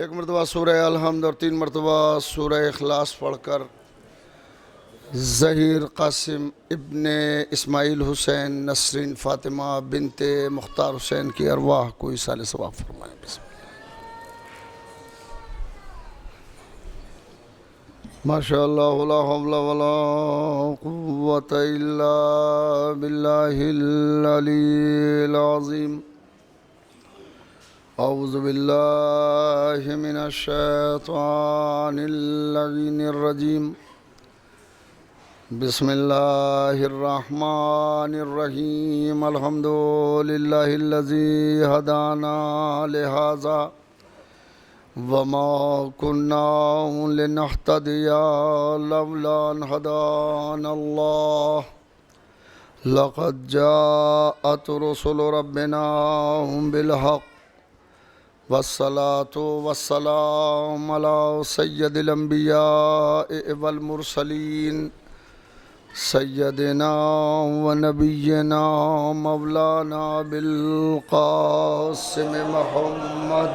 एक मरतबा सूरह अलहम्द और 3 मरतबा सूरह इखलास पढ़कर ज़हीर कासिम इब्ने इस्माइल हुसैन नसरीन फ़ातिमा बिनते मुख्तार हुसैन की अरवाह को इसाले सवाब फरमाएं। माशाअल्लाह ला हौला वला कुव्वता इल्ला बिल्लाहिल अलील अज़ीम। औज़ु बिल्लाहि मिनश शैतानिर रजीम। बिस्मिल्लाहिर रहमानिर रहीम। अल्हम्दुलिल्लाहिल्लज़ी हदाना लिहाज़ा वमा कुन्ना लिनहतदिया लौला अन हदानल्लाह। लक़द जाअत रुसुलु रब्बिना बिल हक़ वस्सलातु वस्सलामु अला सय्यदिल अंबिया'i वल मुरसलीन सय्यदिना व नबिय्यिना मौलाना बिल क़ासिम मुहम्मद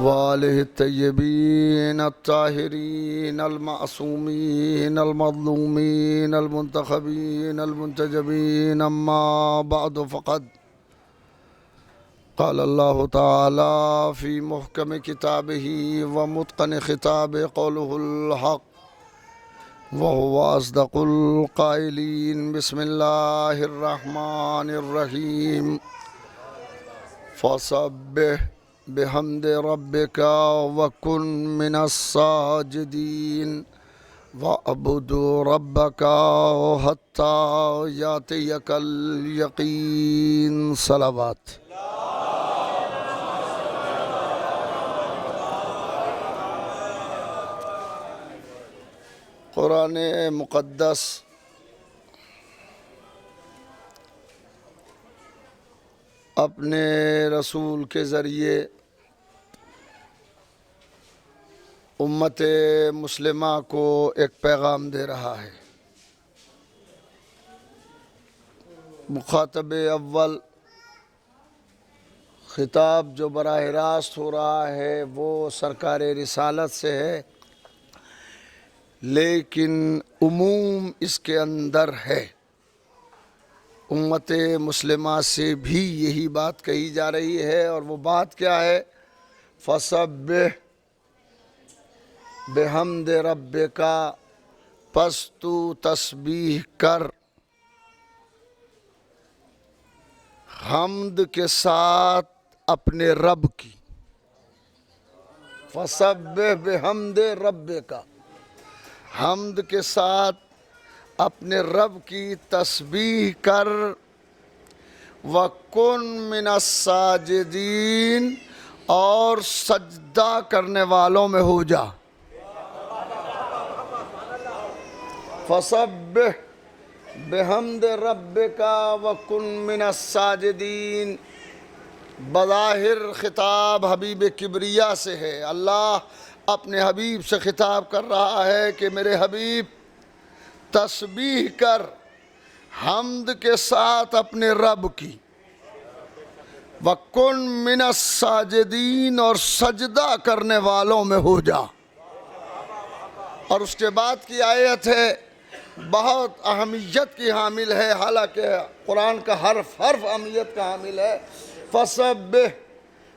वालिहि तय्यबीन अत्ताहिरीन अलमासूमीन अलमज़लूमीन अलमुंतखबीन अलमुंतजबीन अम्मा बअद फ़क़द क़ाल अल्लाहु तआला फ़ी मुहकम किताबिही व मुत्क़न ख़िताबिही क़ौलुहुल हक़ व हुवा अस्दक़ुल क़ाइलीन। बिस्मिल्लाहिर रहमानिर रहीम। फ़सब्बिह बिहम्दि रब्बिका व कुन मिनस साजिदीन वअब्दु रब्बका हत्ता यातियकल यकीन। सलावत। कुरान मुक़द्दस अपने रसूल के ज़रिए उम्मत मुस्लिमा को एक पैगाम दे रहा है। मुखातब अव्वल ख़िताब जो बराह रास्त हो रहा है वो सरकार रिसालत से है, लेकिन उमूम इसके अंदर है। उम्मत मुस्लिमा से भी यही बात कही जा रही है और वो बात क्या है? फसब्बिह बिहम्दि रब्बिका, पस तू तस्बीह कर हम्द के साथ अपने रब की। फसब्बिह बिहम्दि रब्बिका, हम्द के साथ अपने रब की तस्बीह कर। वकुन मिनस साजिदीन, और सजदा करने वालों में हो जा। फसब्बिह बिहम्दि रब्बिका वकुन मिनस साजिदीन। बज़ाहिर खिताब हबीब किबरिया से है। अल्लाह अपने हबीब से खिताब कर रहा है कि मेरे हबीब तस्बीह कर हम्द के साथ अपने रब की। वकुन मिनस साजिदीन, और सजदा करने वालों में हो जा। और उसके बाद की आयत है, बहुत अहमियत की हामिल है, हालांकि कुरान का हर्फ अहमियत का हामिल है। फसब्बिह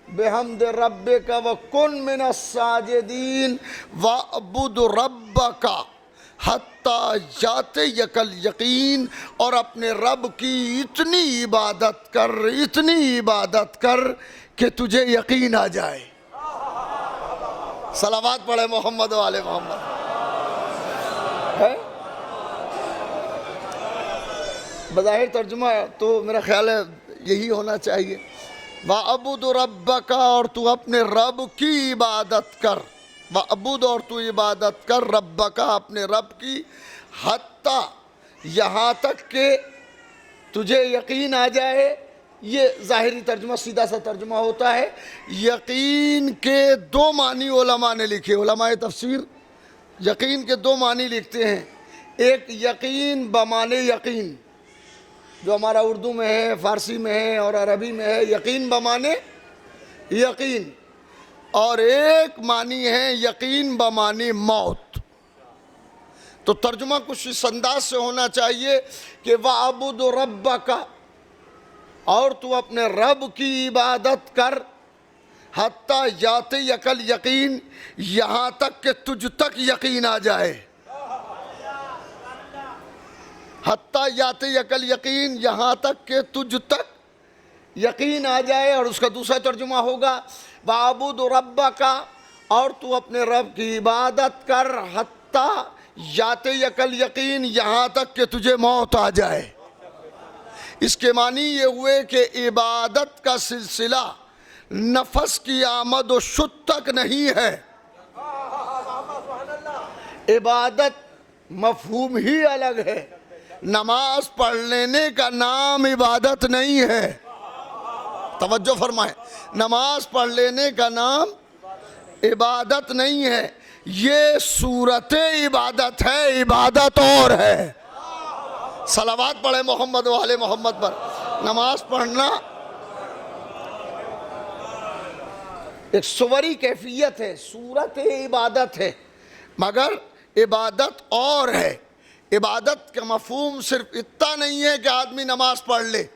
बिहम्दि रब्बिका वकुन मिनस साजिदीन वअब्दुद रब्बका हत्ता यातियकल यकीन, और अपने रब की इतनी इबादत कर कि तुझे यकीन आ जाए। सलावत पढ़े मोहम्मद वाले मोहम्मद है। बज़ाहिर तर्जुमा तो मेरा ख्याल है यही होना चाहिए, वअब्दुद रब्बका, और तू अपने रब की इबादत कर। वअब्दुद, और तू इबादत कर, रब्बका, अपने रब की, हत्ता, यहाँ तक कि तुझे यकीन आ जाए। ये ज़ाहिरी तर्जुमा, सीधा सा तर्जुमा होता है। यकीन के दो मानी उलमा ने लिखे, उलमाए तफसीर यकीन के दो मानी लिखते हैं। एक यकीन बमाने यकीन, जो हमारा उर्दू में है, फ़ारसी में है और अरबी में है। यकीन बमाने यकीन, और एक मानी है यकीन बमानी मौत। तो तर्जुमा कुछ इस अंदाज से होना चाहिए कि वअबुद रब्बका, और तू अपने रब की इबादत कर, हत्ता याते यकल यकीन, यहाँ तक कि तुझ तक यकीन आ जाए। हत्ता याते यकल यकीन, यहाँ तक कि तुझ तक यकीन आ जाए। और उसका दूसरा तर्जुमा होगा वअबुद रब्बका, और तू अपने रब की इबादत कर, हत्ता याते यकल यकीन, यहाँ तक कि तुझे मौत आ जाए। इसके मानी ये हुए कि इबादत का सिलसिला नफस की आमद व शुद्ध तक नहीं है। इबादत मफहूम ही अलग है। नमाज पढ़ लेने का नाम इबादत नहीं है। तवज्जो फरमाएं, नमाज पढ़ लेने का नाम इबादत नहीं है। ये सूरत इबादत है, इबादत और है। सलावत पढ़े मोहम्मद वाले मोहम्मद पर। नमाज पढ़ना एक सुवरी कैफियत है, सूरत इबादत है, मगर इबादत और है। इबादत का मफहूम सिर्फ इतना नहीं है कि आदमी नमाज पढ़ ले,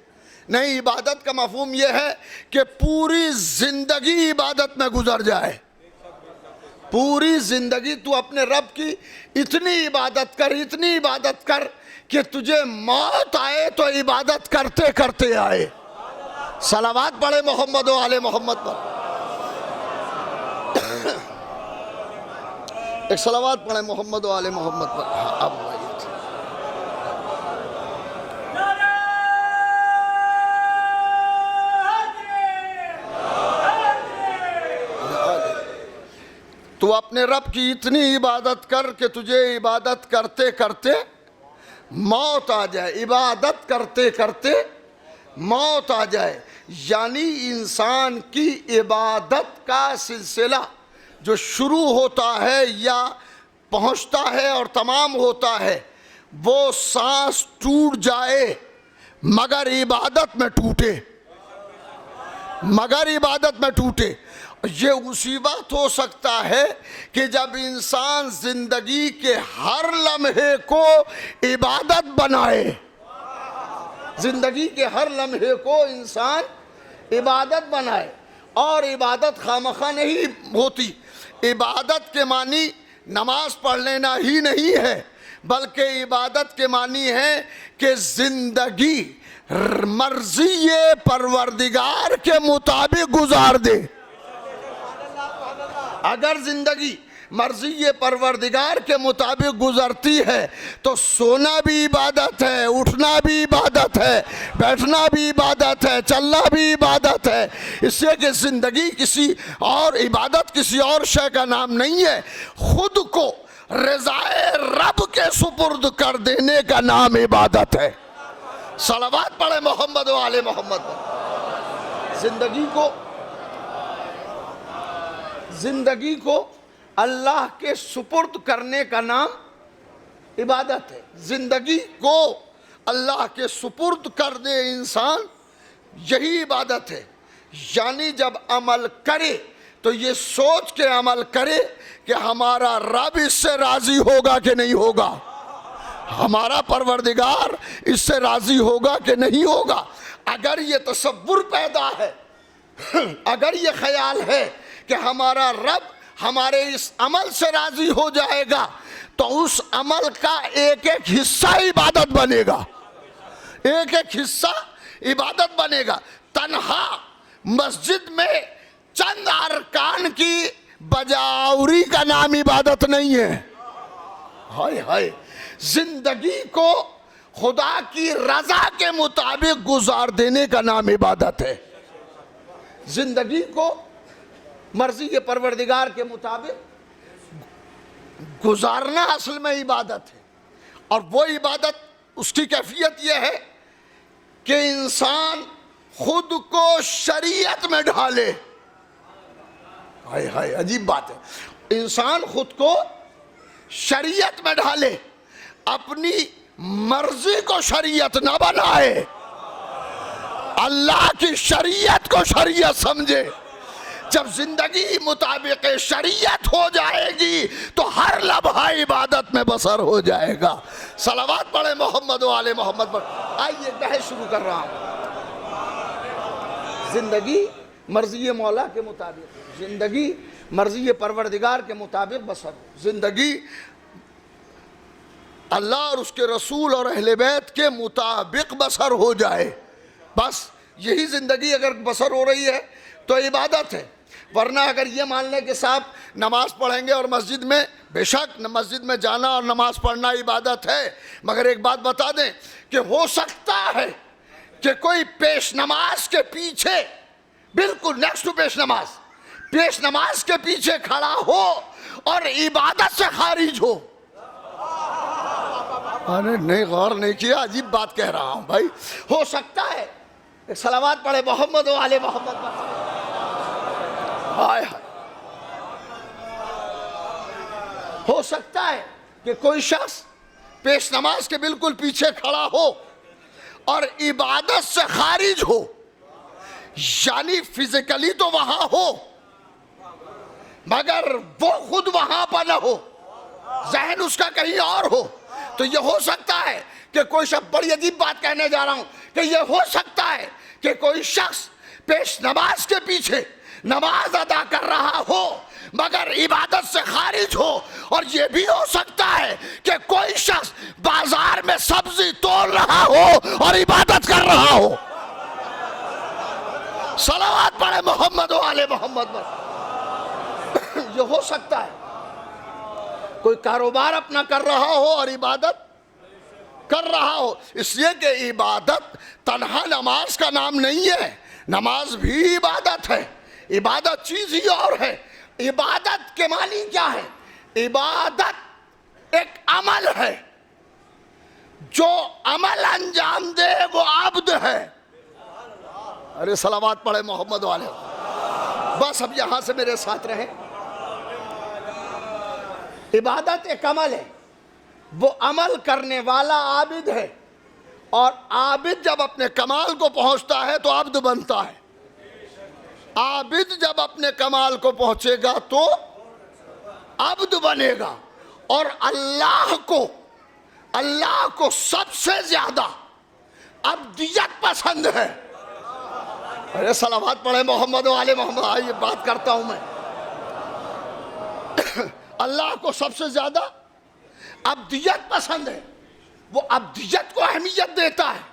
नहीं, इबादत का मफहूम यह है कि पूरी जिंदगी इबादत में गुजर जाए। पूरी जिंदगी तू अपने रब की इतनी इबादत कर, इतनी इबादत कर कि तुझे मौत आए तो इबादत करते करते आए। सलावत पढ़े मोहम्मद वाले मोहम्मद पर। एक सलावत पढ़े मोहम्मद वाले मोहम्मद पर। हाँ, अब तू अपने रब की इतनी इबादत कर कि तुझे इबादत करते करते मौत आ जाए। इबादत करते करते मौत आ जाए, यानी इंसान की इबादत का सिलसिला जो शुरू होता है या पहुंचता है और तमाम होता है, वो सांस टूट जाए मगर इबादत में टूटे, मगर इबादत में टूटे। ये उसी वक्त हो सकता है कि जब इंसान जिंदगी के हर लम्हे को इबादत बनाए। जिंदगी के हर लम्हे को इंसान इबादत बनाए, और इबादत खामखा नहीं होती। इबादत के मानी नमाज पढ़ लेना ही नहीं है, बल्कि इबादत के मानी है कि जिंदगी मर्जी परवरदिगार के मुताबिक गुजार दे। अगर जिंदगी मर्जी परवरदिगार के मुताबिक गुजरती है तो सोना भी इबादत है, उठना भी इबादत है, बैठना भी इबादत है, चलना भी इबादत है। इससे कि जिंदगी किसी और इबादत किसी और शय का नाम नहीं है। खुद को रज़ाए रब के सुपुर्द कर देने का नाम इबादत है। सलावत पढ़े मोहम्मद वाले मोहम्मद पर। जिंदगी को अल्लाह के सुपुर्द करने का नाम इबादत है। जिंदगी को अल्लाह के सुपुर्द कर दे इंसान, यही इबादत है। यानी जब अमल करे तो ये सोच के अमल करे कि हमारा रब इससे राजी होगा कि नहीं होगा, हमारा परवरदिगार इससे राजी होगा कि नहीं होगा। अगर ये तसव्वुर पैदा है, अगर ये ख्याल है कि हमारा रब हमारे इस अमल से राजी हो जाएगा, तो उस अमल का एक एक हिस्सा इबादत बनेगा, एक एक हिस्सा इबादत बनेगा। तन्हा मस्जिद में चंद अरकान की बजावरी का नाम इबादत नहीं है। हाय हाय, जिंदगी को खुदा की रजा के मुताबिक गुजार देने का नाम इबादत है। जिंदगी को मर्जी के परवरदिगार के मुताबिक गुजारना असल में इबादत है। और वो इबादत उसकी कैफियत यह है कि इंसान खुद को शरीयत में ढाले। हाय हाय, अजीब बात है। इंसान खुद को शरीयत में ढाले, अपनी मर्जी को शरीयत ना बनाए, अल्लाह की शरीयत को शरीयत समझे। जब जिंदगी मुताबिक शरीयत हो जाएगी तो हर लम्हा इबादत में बसर हो जाएगा। सलावत पढ़े मोहम्मद वाले मोहम्मद पर। आइए बहस शुरू कर रहा हूँ। जिंदगी मर्जी मौला के मुताबिक, जिंदगी मर्जी परवरदिगार के मुताबिक बसर, जिंदगी अल्लाह और उसके रसूल और अहले बैत के मुताबिक बसर हो जाए। बस यही ज़िंदगी अगर बसर हो रही है तो इबादत है। वरना अगर ये मान लें कि साहब नमाज पढ़ेंगे और मस्जिद में, बेशक मस्जिद में जाना और नमाज पढ़ना इबादत है, मगर एक बात बता दें कि हो सकता है कि कोई पेश नमाज के पीछे, बिल्कुल नेक्स्ट टू पेश नमाज के पीछे खड़ा हो और इबादत से खारिज हो। अरे नहीं, गौर नहीं किया, अजीब बात कह रहा हूं भाई। हो सकता है, एक सलावत पढ़े मोहम्मद वाले मोहम्मद। हाय हाय। हो सकता है कि कोई शख्स पेश नमाज के बिल्कुल पीछे खड़ा हो और इबादत से खारिज हो, यानी फिजिकली तो वहां हो मगर वो खुद वहां पर न हो, जहन उसका कहीं और हो। तो ये हो सकता है कि कोई शख्स, बड़ी अजीब बात कहने जा रहा हूं, कि ये हो सकता है कि कोई शख्स पेश नमाज के पीछे नमाज अदा कर रहा हो मगर इबादत से खारिज हो। और ये भी हो सकता है कि कोई शख्स बाजार में सब्जी तोड़ रहा हो और इबादत कर रहा हो। सलावत पढ़े मोहम्मद वाले मोहम्मद पर। ये हो सकता है कोई कारोबार अपना कर रहा हो और इबादत कर रहा हो, इसलिए कि इबादत तन्हा नमाज का नाम नहीं है, नमाज भी इबादत है। इबादत चीज ही और है। इबादत के मानी क्या है? इबादत एक अमल है, जो अमल अंजाम दे वो अब्द है। अरे सलावत पढ़े मोहम्मद वाले। बस अब यहां से मेरे साथ रहे। इबादत एक अमल है, वो अमल करने वाला आबिद है, और आबिद जब अपने कमाल को पहुंचता है तो अब्द बनता है। आबिद जब अपने कमाल को पहुंचेगा तो अब्द बनेगा। और अल्लाह को सबसे ज्यादा अब्दियत पसंद है। अरे सलावत पढ़े मोहम्मद वाले मोहम्मद। आइए बात करता हूं मैं। अल्लाह को सबसे ज्यादा अब्दियत पसंद है, वो अब्दियत को अहमियत देता है।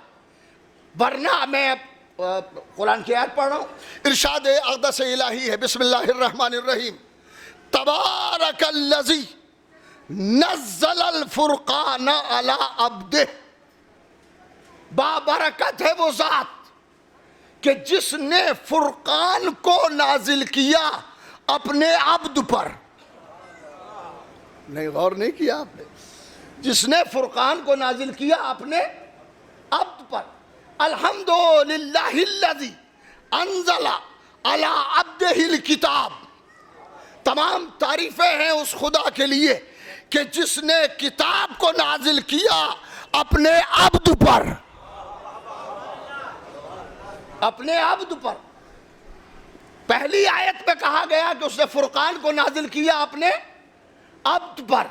वरना मैं कुरान की आयत पढ़ रहा हूं, इरशाद अक़दस इलाही है, बिस्मिल्लाहिर्रहमानिर्रहीम, तबारकल्लज़ी नज़्ज़लल फ़ुरक़ान अला अब्दिह। बाबरकत है वो ज़ात कि जिसने फुरकान को नाजिल किया अपने अब्द पर। नहीं, गौर नहीं किया आपने? जिसने फुरकान को नाजिल किया अपने अब्द पर। अल्हम्दुलिल्लाहिल्लज़ी अंज़ला अला अब्दिहिल किताब। तमाम तारीफें हैं उस खुदा के लिए कि जिसने किताब को नाजिल किया अपने अब्द पर। अपने अब्द पर। पहली आयत में कहा गया कि उसने फुरकान को नाजिल किया अपने अब्द पर।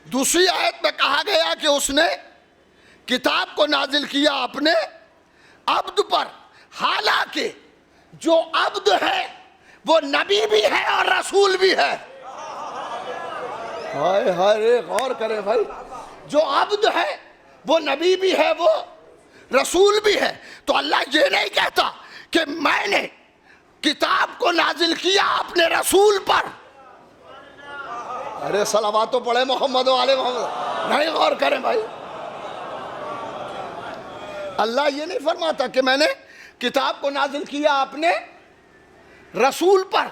दूसरी आयत में कहा गया कि उसने किताब को नाजिल किया अपने अब्द पर। हालांकि जो अब्द है वो नबी भी है और रसूल भी है। हाय हाय, गौर करें भाई। जो अब्द है वो नबी भी है, वो रसूल भी है। तो अल्लाह ये नहीं कहता कि मैंने किताब को नाजिल किया अपने रसूल पर। अरे सलावत तो पढ़े मोहम्मद वाले मोहम्मद। नहीं, गौर करें भाई। अल्लाह ये नहीं फरमाता कि मैंने किताब को नाजिल किया अपने रसूल पर,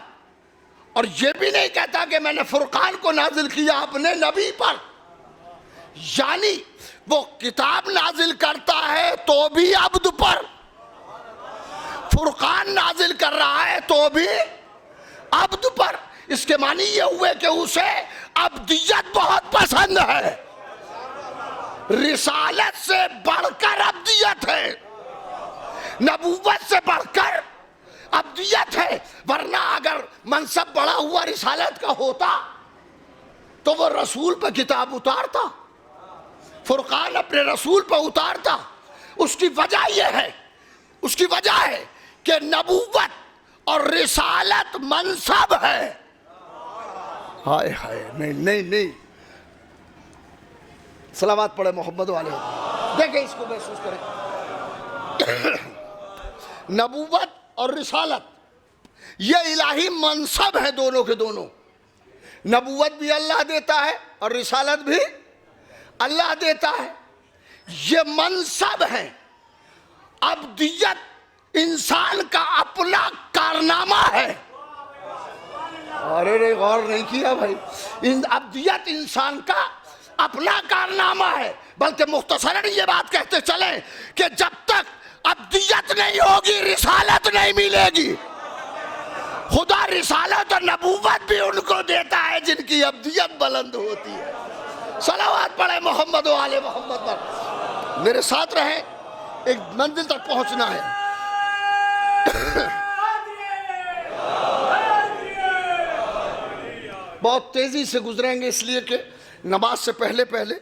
और ये भी नहीं कहता कि मैंने फुरकान को नाजिल किया अपने नबी पर। यानी वो किताब नाजिल करता है तो भी अब्द पर, फुरकान नाजिल कर रहा है तो भी अब्द पर। इसके मानी ये हुए कि उसे अब्दियत बहुत पसंद है। रिसालत से बढ़कर अब्दियत है, नबूवत से बढ़कर अब्दियत है, वरना अगर मनसब बड़ा हुआ रिसालत का होता तो वो रसूल पर किताब उतारता, फुरकान अपने रसूल पर उतारता। उसकी वजह यह है, उसकी वजह है कि नबूवत और रिसालत मनसब है। हाय हाय, नहीं नहीं नहीं, सलावत पढ़े मोहम्मद वाले, देखें इसको महसूस करें। नबूवत और रिसालत ये इलाही मनसब है, दोनों के दोनों। नबूवत भी अल्लाह देता है और रिसालत भी अल्लाह देता है, ये मनसब है। अब्दियत इंसान का अपना कारनामा है। अरे रे, गौर नहीं किया भाई, अब्दियत इंसान का अपना कारनामा है। बल्कि मुख्तसरन ये बात कहते चले कि जब तक अब्दियत नहीं होगी रिसालत नहीं मिलेगी। खुदा रिसालत और नबूवत भी उनको देता है जिनकी अब्दियत बुलंद होती है। सलावत पढ़े मोहम्मद वाले मोहम्मद पर। मेरे साथ रहे, एक मंजिल तक पहुंचना है। बहुत तेजी से गुजरेंगे इसलिए कि नमाज से पहले पहले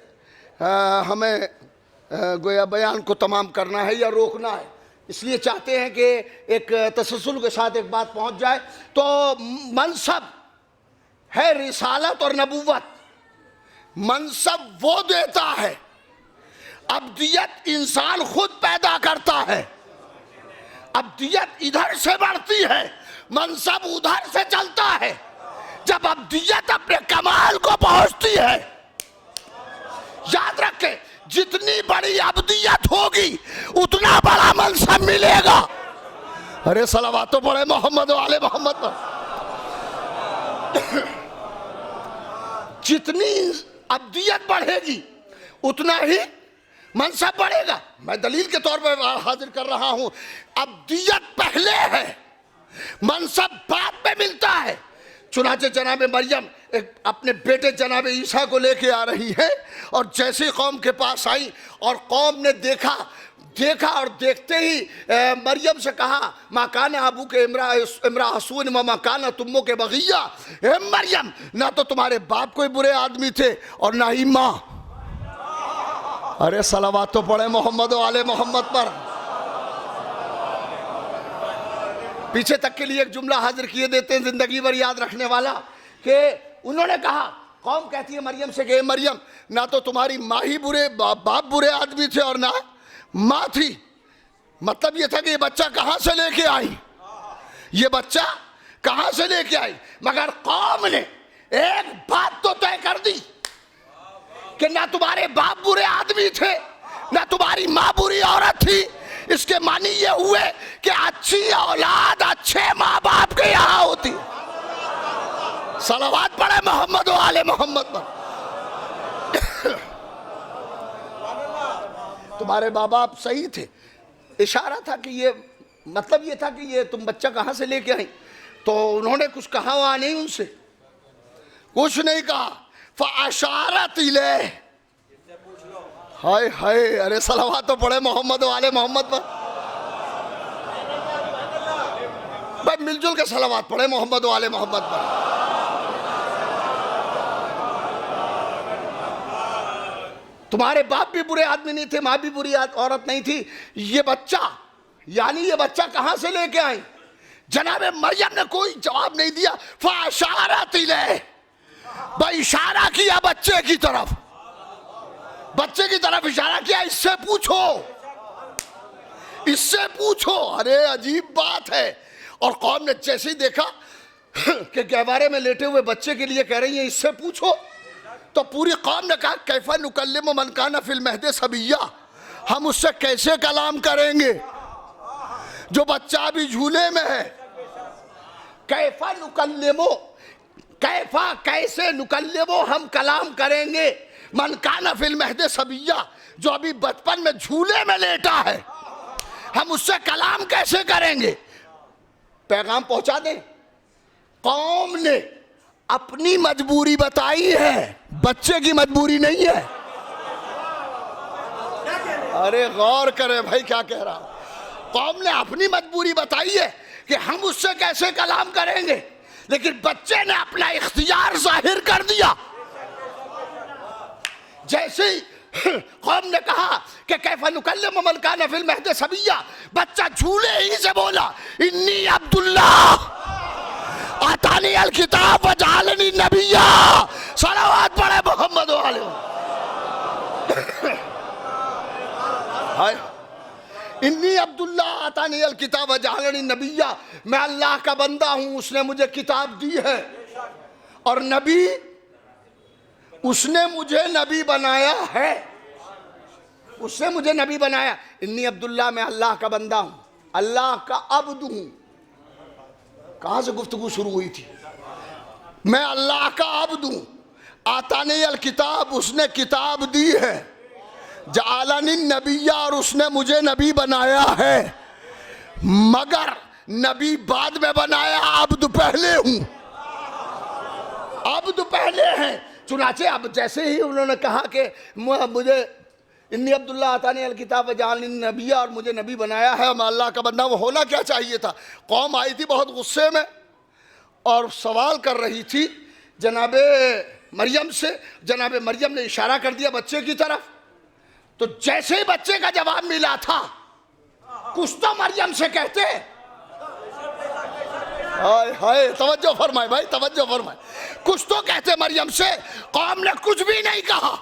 हमें गोया बयान को तमाम करना है या रोकना है। इसलिए चाहते हैं कि एक तसलसल के साथ एक बात पहुंच जाए। तो मनसब है रिसालत और नबूवत। मनसब वो देता है, अब्दियत इंसान खुद पैदा करता है। अब्दियत इधर से बढ़ती है, मनसब उधर से चलता है। जब अब्दियत अपने कमाल को पहुंचती है, याद रखें, जितनी बड़ी अब्दियत होगी उतना बड़ा मनसब मिलेगा। अरे सलावत पढ़े मोहम्मद वाले मोहम्मद पर। जितनी अब्दियत बढ़ेगी उतना ही मनसब बढ़ेगा। मैं दलील के तौर पर हाजिर कर रहा हूं, अब्दियत पहले है, मनसब बाद में मिलता है। चुनाचे जनाब मरियम एक अपने बेटे जनाब ईसा को लेके आ रही है, और जैसे कौम के पास आई और कौम ने देखा और देखते ही मरियम से कहा, माकाना अबू के इमरा हसून व माकाना तुमो के बगिया। हे मरियम, ना तो तुम्हारे बाप कोई बुरे आदमी थे और ना ही माँ। अरे सलावत तो पढ़े मोहम्मद वाले मोहम्मद पर। पीछे तक के लिए एक जुमला हाजिर किए देते हैं जिंदगी भर याद रखने वाला, कि उन्होंने कहा, कौम कहती है मरियम से कि मरियम, ना तो तुम्हारी माँ ही बाप बुरे आदमी थे और ना माँ थी। मतलब ये था कि ये बच्चा कहाँ से लेके आई, ये बच्चा कहाँ से लेके आई। मगर कौम ने एक बात तो तय कर दी कि ना तुम्हारे बाप बुरे आदमी थे, ना तुम्हारी माँ बुरी औरत थी। इसके मानी ये हुए कि अच्छी औलाद अच्छे माँ बाप के यहाँ होती। सलावत पढ़े मोहम्मद वाले मोहम्मद पर। तुम्हारे माँ बाप सही थे। इशारा था कि ये, मतलब ये था कि ये तुम बच्चा कहाँ से लेके आई। तो उन्होंने कुछ कहा वहाँ नहीं, उनसे कुछ नहीं कहा। फ़अशारत इलैह, हाय हाय, अरे सलावत तो पढ़े मोहम्मद वाले मोहम्मद पर। भाई मिलजुल के सलावत पढ़े मोहम्मद वाले मोहम्मद पर। तुम्हारे बाप भी बुरे आदमी नहीं थे, माँ भी बुरी औरत नहीं थी। ये बच्चा, यानी ये बच्चा कहाँ से लेके आई। जनाब मरियम ने कोई जवाब नहीं दिया। फ़अशारत इलैह, भाई इशारा किया बच्चे की तरफ, बच्चे की तरफ इशारा किया, इससे पूछो, इससे पूछो। अरे अजीब बात है। और कौम ने जैसे ही देखा कि गहवारे में लेटे हुए बच्चे के लिए कह रही है इससे पूछो, तो पूरी कौम ने कहा, कैफा नुकल्लिमु मन काना फिल महदि सबिय्या, हम उससे कैसे कलाम करेंगे जो बच्चा भी झूले में है। कैफा नुकल्लिमु, कैफा कैसे, नुकल्लिमु हम कलाम करेंगे, मन काना फिल महदि सबिय्या, जो अभी बचपन में झूले में लेटा है, हम उससे कलाम कैसे करेंगे। पैगाम पहुंचा दें। कौम ने अपनी मजबूरी बताई है, बच्चे की मजबूरी नहीं है। अरे गौर करें भाई क्या कह रहा हूं। कौम ने अपनी मजबूरी बताई है कि हम उससे कैसे कलाम करेंगे, लेकिन बच्चे ने अपना इख्तियार जाहिर कर दिया। जैसे ही कौम ने कहा कि कैफ़ा नुकल्लिमु मन कान फिल महद सबिय्या, बच्चा झूले ही से बोला इन्नी अब्दुल्ला आतानी अल किताब व जअलनी नबिय्या। सलावत पढ़े मोहम्मद वाले। इन्नी अब्दुल्ला आतानी अल किताब व जअलनी नबिय्या, मैं अल्लाह का बंदा हूँ, उसने मुझे किताब दी है और नबी, उसने मुझे नबी बनाया है, उसने मुझे नबी बनाया। इन्नी अब्दुल्ला, मैं अल्लाह का बंदा हूं, अल्लाह का अब्द हूं। कहां से गुफ्तगू शुरू हुई थी? मैं अल्लाह का अब्द हूं। आतानी अल किताब, उसने किताब दी है। जअलनी नबिय्या, और उसने मुझे नबी बनाया है। मगर नबी बाद में बनाया, अब्द पहले हूं, अब्द पहले हैं। चुनाचे अब जैसे ही उन्होंने कहा कि मुझे इन्नी अब्दुल्ला आतानी अल किताब व जअलनी नबिय्या, और मुझे नबी बनाया है, मैं अल्लाह का बंदा, वो होना क्या चाहिए था? कौम आई थी बहुत गुस्से में और सवाल कर रही थी जनाबे मरियम से। जनाबे मरियम ने इशारा कर दिया बच्चे की तरफ, तो जैसे ही बच्चे का जवाब मिला था, कुछ तो मरियम से कहते। हाय हाय, तवज्जो फरमाए भाई, तवज्जो फरमाए। कुछ तो कहते मरियम से। कौम ने कुछ भी नहीं कहा,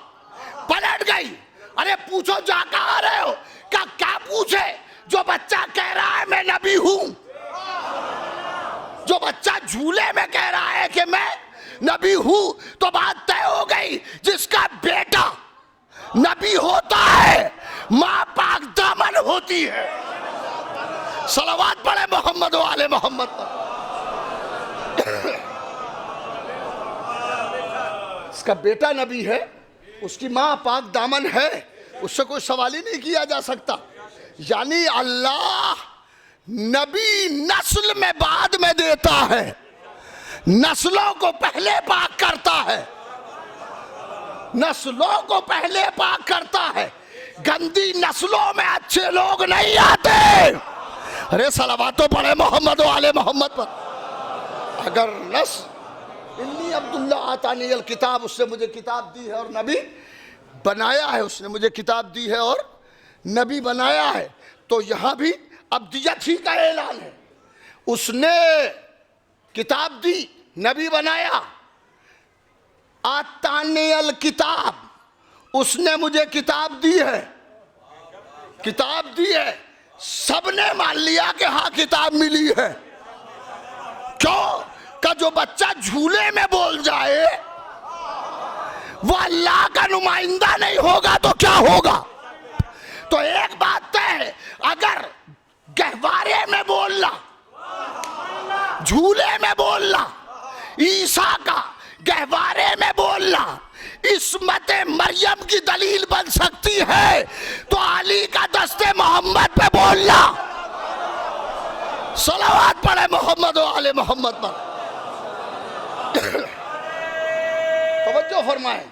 पलट गई। अरे पूछो जा कहाँ रहे हो? क्या पूछे? जो बच्चा कह रहा है मैं नबी हूं, जो बच्चा झूले में कह रहा है कि मैं नबी हूं, तो बात तय हो गई। जिसका बेटा नबी होता है, मां पाक दामन होती है। सलावत पढ़े मोहम्मद वाले मोहम्मद पर। इसका बेटा नबी है, उसकी मां पाक दामन है, उससे कोई सवाल ही नहीं किया जा सकता। यानी अल्लाह नबी नस्ल में बाद में देता है, नस्लों को पहले पाक करता है, नस्लों को पहले पाक करता है। गंदी नस्लों में अच्छे लोग नहीं आते। अरे सलावतो पढ़े मोहम्मद वाले मोहम्मद पर। अगर इन्नी अब्दुल्ला आतानी अल किताब, उसने मुझे किताब दी है और नबी बनाया है, उसने मुझे किताब दी है और नबी बनाया है, तो यहां भी अब्दियत ही का ऐलान है। उसने किताब दी, नबी बनाया। आतानी अल किताब, उसने मुझे किताब दी है, किताब दी है। सबने मान लिया कि हाँ किताब मिली है। क्यों? का जो बच्चा झूले में बोल जाए वो अल्लाह का नुमाइंदा नहीं होगा तो क्या होगा? तो एक बात तय है, अगर गहवारे में बोलना, झूले में बोलना, ईसा का गहवारे में बोलना इस्मत मरियम की दलील बन सकती है, तो अली का दस्ते मोहम्मद पे बोलना। सलावत पढ़े मोहम्मद वाले मोहम्मद पर। तवज्जो फरमाए।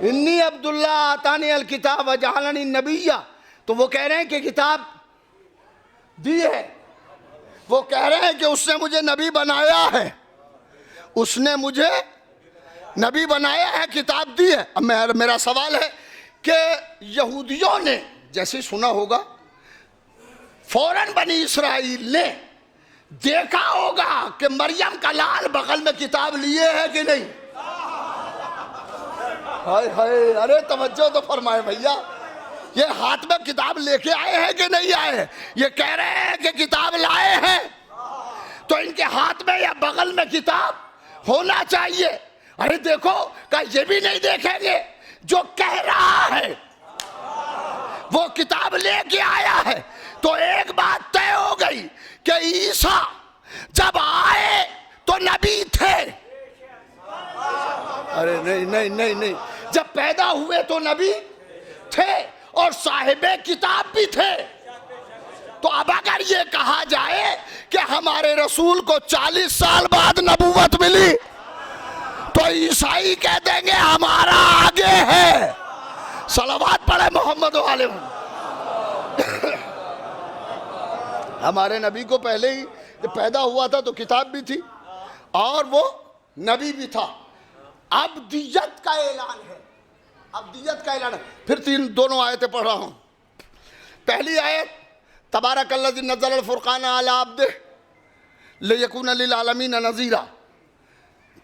इन्नी अब्दुल्ला आतानी अल किताब व जअलनी नबिय्या, तो वो कह रहे हैं कि किताब दी है, वो कह रहे हैं कि उसने मुझे नबी बनाया है, उसने मुझे नबी बनाया है, किताब दी है। अब मेरा सवाल है कि यहूदियों ने जैसे सुना होगा, फौरन बनी इसराइल ने देखा होगा कि मरियम का लाल बगल में किताब लिए है कि नहीं। हाय हाय, अरे तवज्जो तो फरमाए भैया, ये हाथ में किताब लेके आए हैं कि नहीं आए? ये कह रहे हैं कि किताब लाए हैं, तो इनके हाथ में या बगल में किताब होना चाहिए। अरे देखो, क्या ये भी नहीं देखेंगे? जो कह रहा है वो किताब लेके आया है, तो एक बात तय हो गई कि ईसा जब आए तो नबी थे। अरे नहीं नहीं नहीं नहीं, जब पैदा हुए तो नबी थे और साहिबे किताब भी थे। तो अब अगर ये कहा जाए कि हमारे रसूल को 40 साल बाद नबूवत मिली, तो ईसाई कह देंगे हमारा आगे है। सलावत पढ़े मोहम्मद वाले। हमारे नबी को पहले ही जब पैदा हुआ था तो किताब भी थी और वो नबी भी था। अब्दियत का ऐलान है, अब्दियत का ऐलान है। फिर दोनों आयतें पढ़ रहा हूं। पहली आयत तबारकल्लज़ी नज़्ज़ल फ़ुरक़ान अला अब्दिही लियकूना लिल आलमीन नज़ीरा।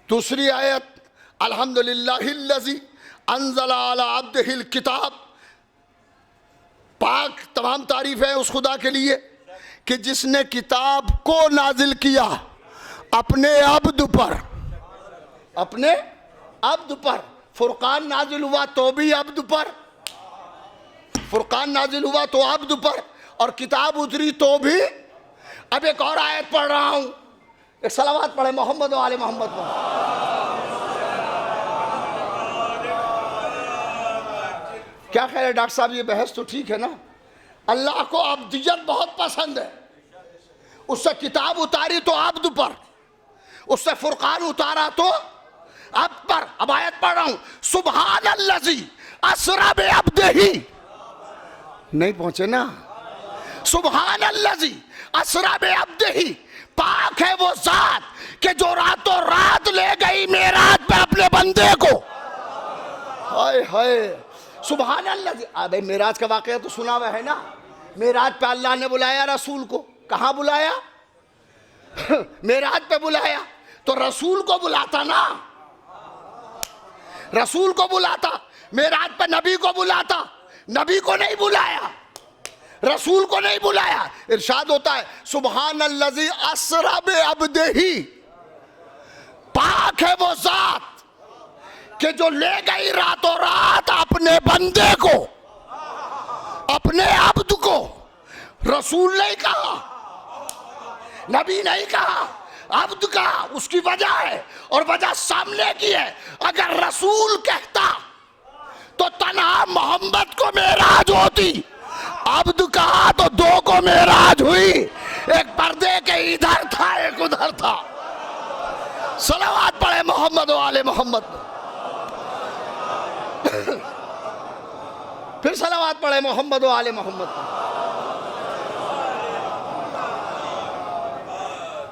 दूसरी आयत अल्हम्दुलिल्लाहिल्लज़ी अंज़ला अला अब्दिहिल किताब। पाक तमाम तारीफ़ है उस खुदा के लिए कि जिसने किताब को नाजिल किया अपने अब्द पर, अपने अब्द पर। फुरकान नाजिल हुआ तो भी अब्द पर, फुरकान नाजिल हुआ तो अब्द पर, और किताब उतरी तो भी। अब एक और आयत पढ़ रहा हूं, एक सलावत पढ़े मोहम्मद वाले मोहम्मद पर। क्या ख्याल है डॉक्टर साहब, ये बहस तो ठीक है ना? अल्लाह को अब्दियत बहुत पसंद है। उससे किताब उतारी तो अब्द पर, उससे फुरकान उतारा तो अब्द पर। अब आयत पढ़ रहा हूं, सुब्हानल्लज़ी अस्रा बिअब्दिही। नहीं पहुंचे ना? सुब्हानल्लज़ी अस्रा बिअब्दिही, पाक है वो जात के जो रातों रात ले गई मेराज पे अपने बंदे को। हाय हाय, सुब्हानल्लज़ी। अबे मेराज का वाकया तो सुना हुआ है ना? मेराज पे अल्लाह ने बुलाया रसूल को। कहाँ बुलाया? मेराज पे बुलाया। तो रसूल को बुलाता ना, रसूल को बुलाता। मेराज पे नबी को बुलाता, नबी को नहीं बुलाया, रसूल को नहीं बुलाया। इरशाद होता है सुब्हानल्लज़ी अस्रा बिअब्दिही, पाक है वो जात कि जो ले गई रातों रात अपने बंदे को, अपने अब्द को। रसूल नहीं कहा, नबी नहीं कहा, अब्द का। उसकी वजह है, और वजह सामने की है। अगर रसूल कहता तो तन्हा मोहम्मद को मेराज होती, अब्द कहा तो दो को मेराज हुई। एक पर्दे के इधर था, एक उधर था। सलावत पढ़े मोहम्मद वाले मोहम्मद। फिर सलावत पढ़े मोहम्मद वाले मोहम्मद।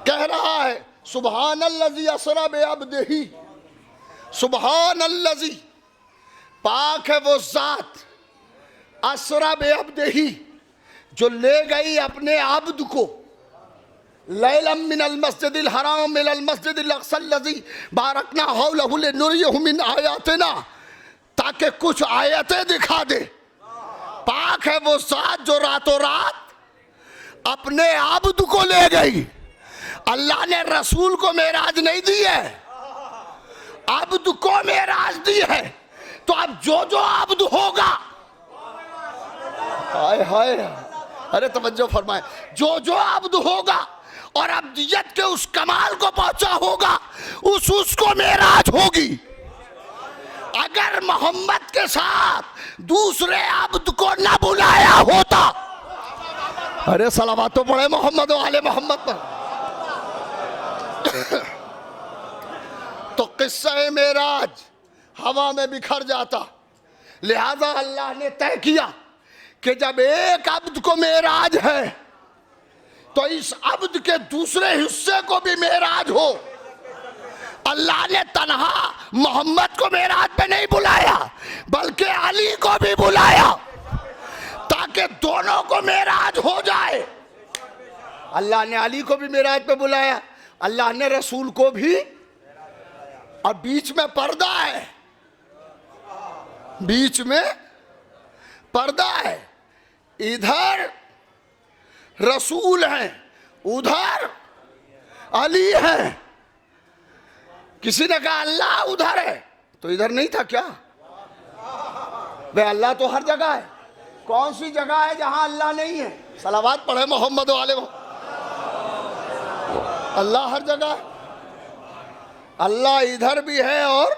कह रहा है सुब्हानल्लज़ी अस्रा बिअब्दिही, सुब्हानल्लज़ी, पाक है वो जात, अस्रा बिअब्दिही, जो ले गई अपने अब्द को। लैलम मिनल मस्जिदिल हराम मिनल मस्जिदिल अक़सल्लज़ी बारकना हौलहु लिनुरियहु मिन आयातिना, ताकि कुछ आयतें दिखा दे। पाक है वो जात जो रातों रात अपने अब्द को ले गई। अल्लाह ने रसूल को मेराज नहीं दी है, अब्द को मेराज दी है। तो अब जो जो अब्द होगा, हाय हाय, अरे तवज्जो फरमाए, जो जो अब्द होगा और अब्दियत के उस कमाल को पहुंचा होगा, उसको मेराज होगी। अगर मोहम्मद के साथ दूसरे अब्द को न बुलाया होता, अरे सलावत तो पढ़े मोहम्मद वाले मोहम्मद पर। तो किस्सा मेराज हवा में बिखर जाता। लिहाजा अल्लाह ने तय किया कि जब एक अब्द को मेराज है तो इस अब्द के दूसरे हिस्से को भी मेराज हो। अल्लाह ने तन्हा मोहम्मद को मेराज पे नहीं बुलाया, बल्कि अली को भी बुलाया, ताकि दोनों को मेराज हो जाए। अल्लाह ने अली को भी मेराज पे बुलाया, अल्लाह ने रसूल को भी। और बीच में पर्दा है, बीच में पर्दा है। इधर रसूल हैं, उधर अली है। किसी ने कहा अल्लाह उधर है, तो इधर नहीं था क्या? वे अल्लाह तो हर जगह है। कौन सी जगह है जहां अल्लाह नहीं है? सलावत पढ़े मोहम्मद वाले। अल्लाह हर जगह है। अल्लाह इधर भी है और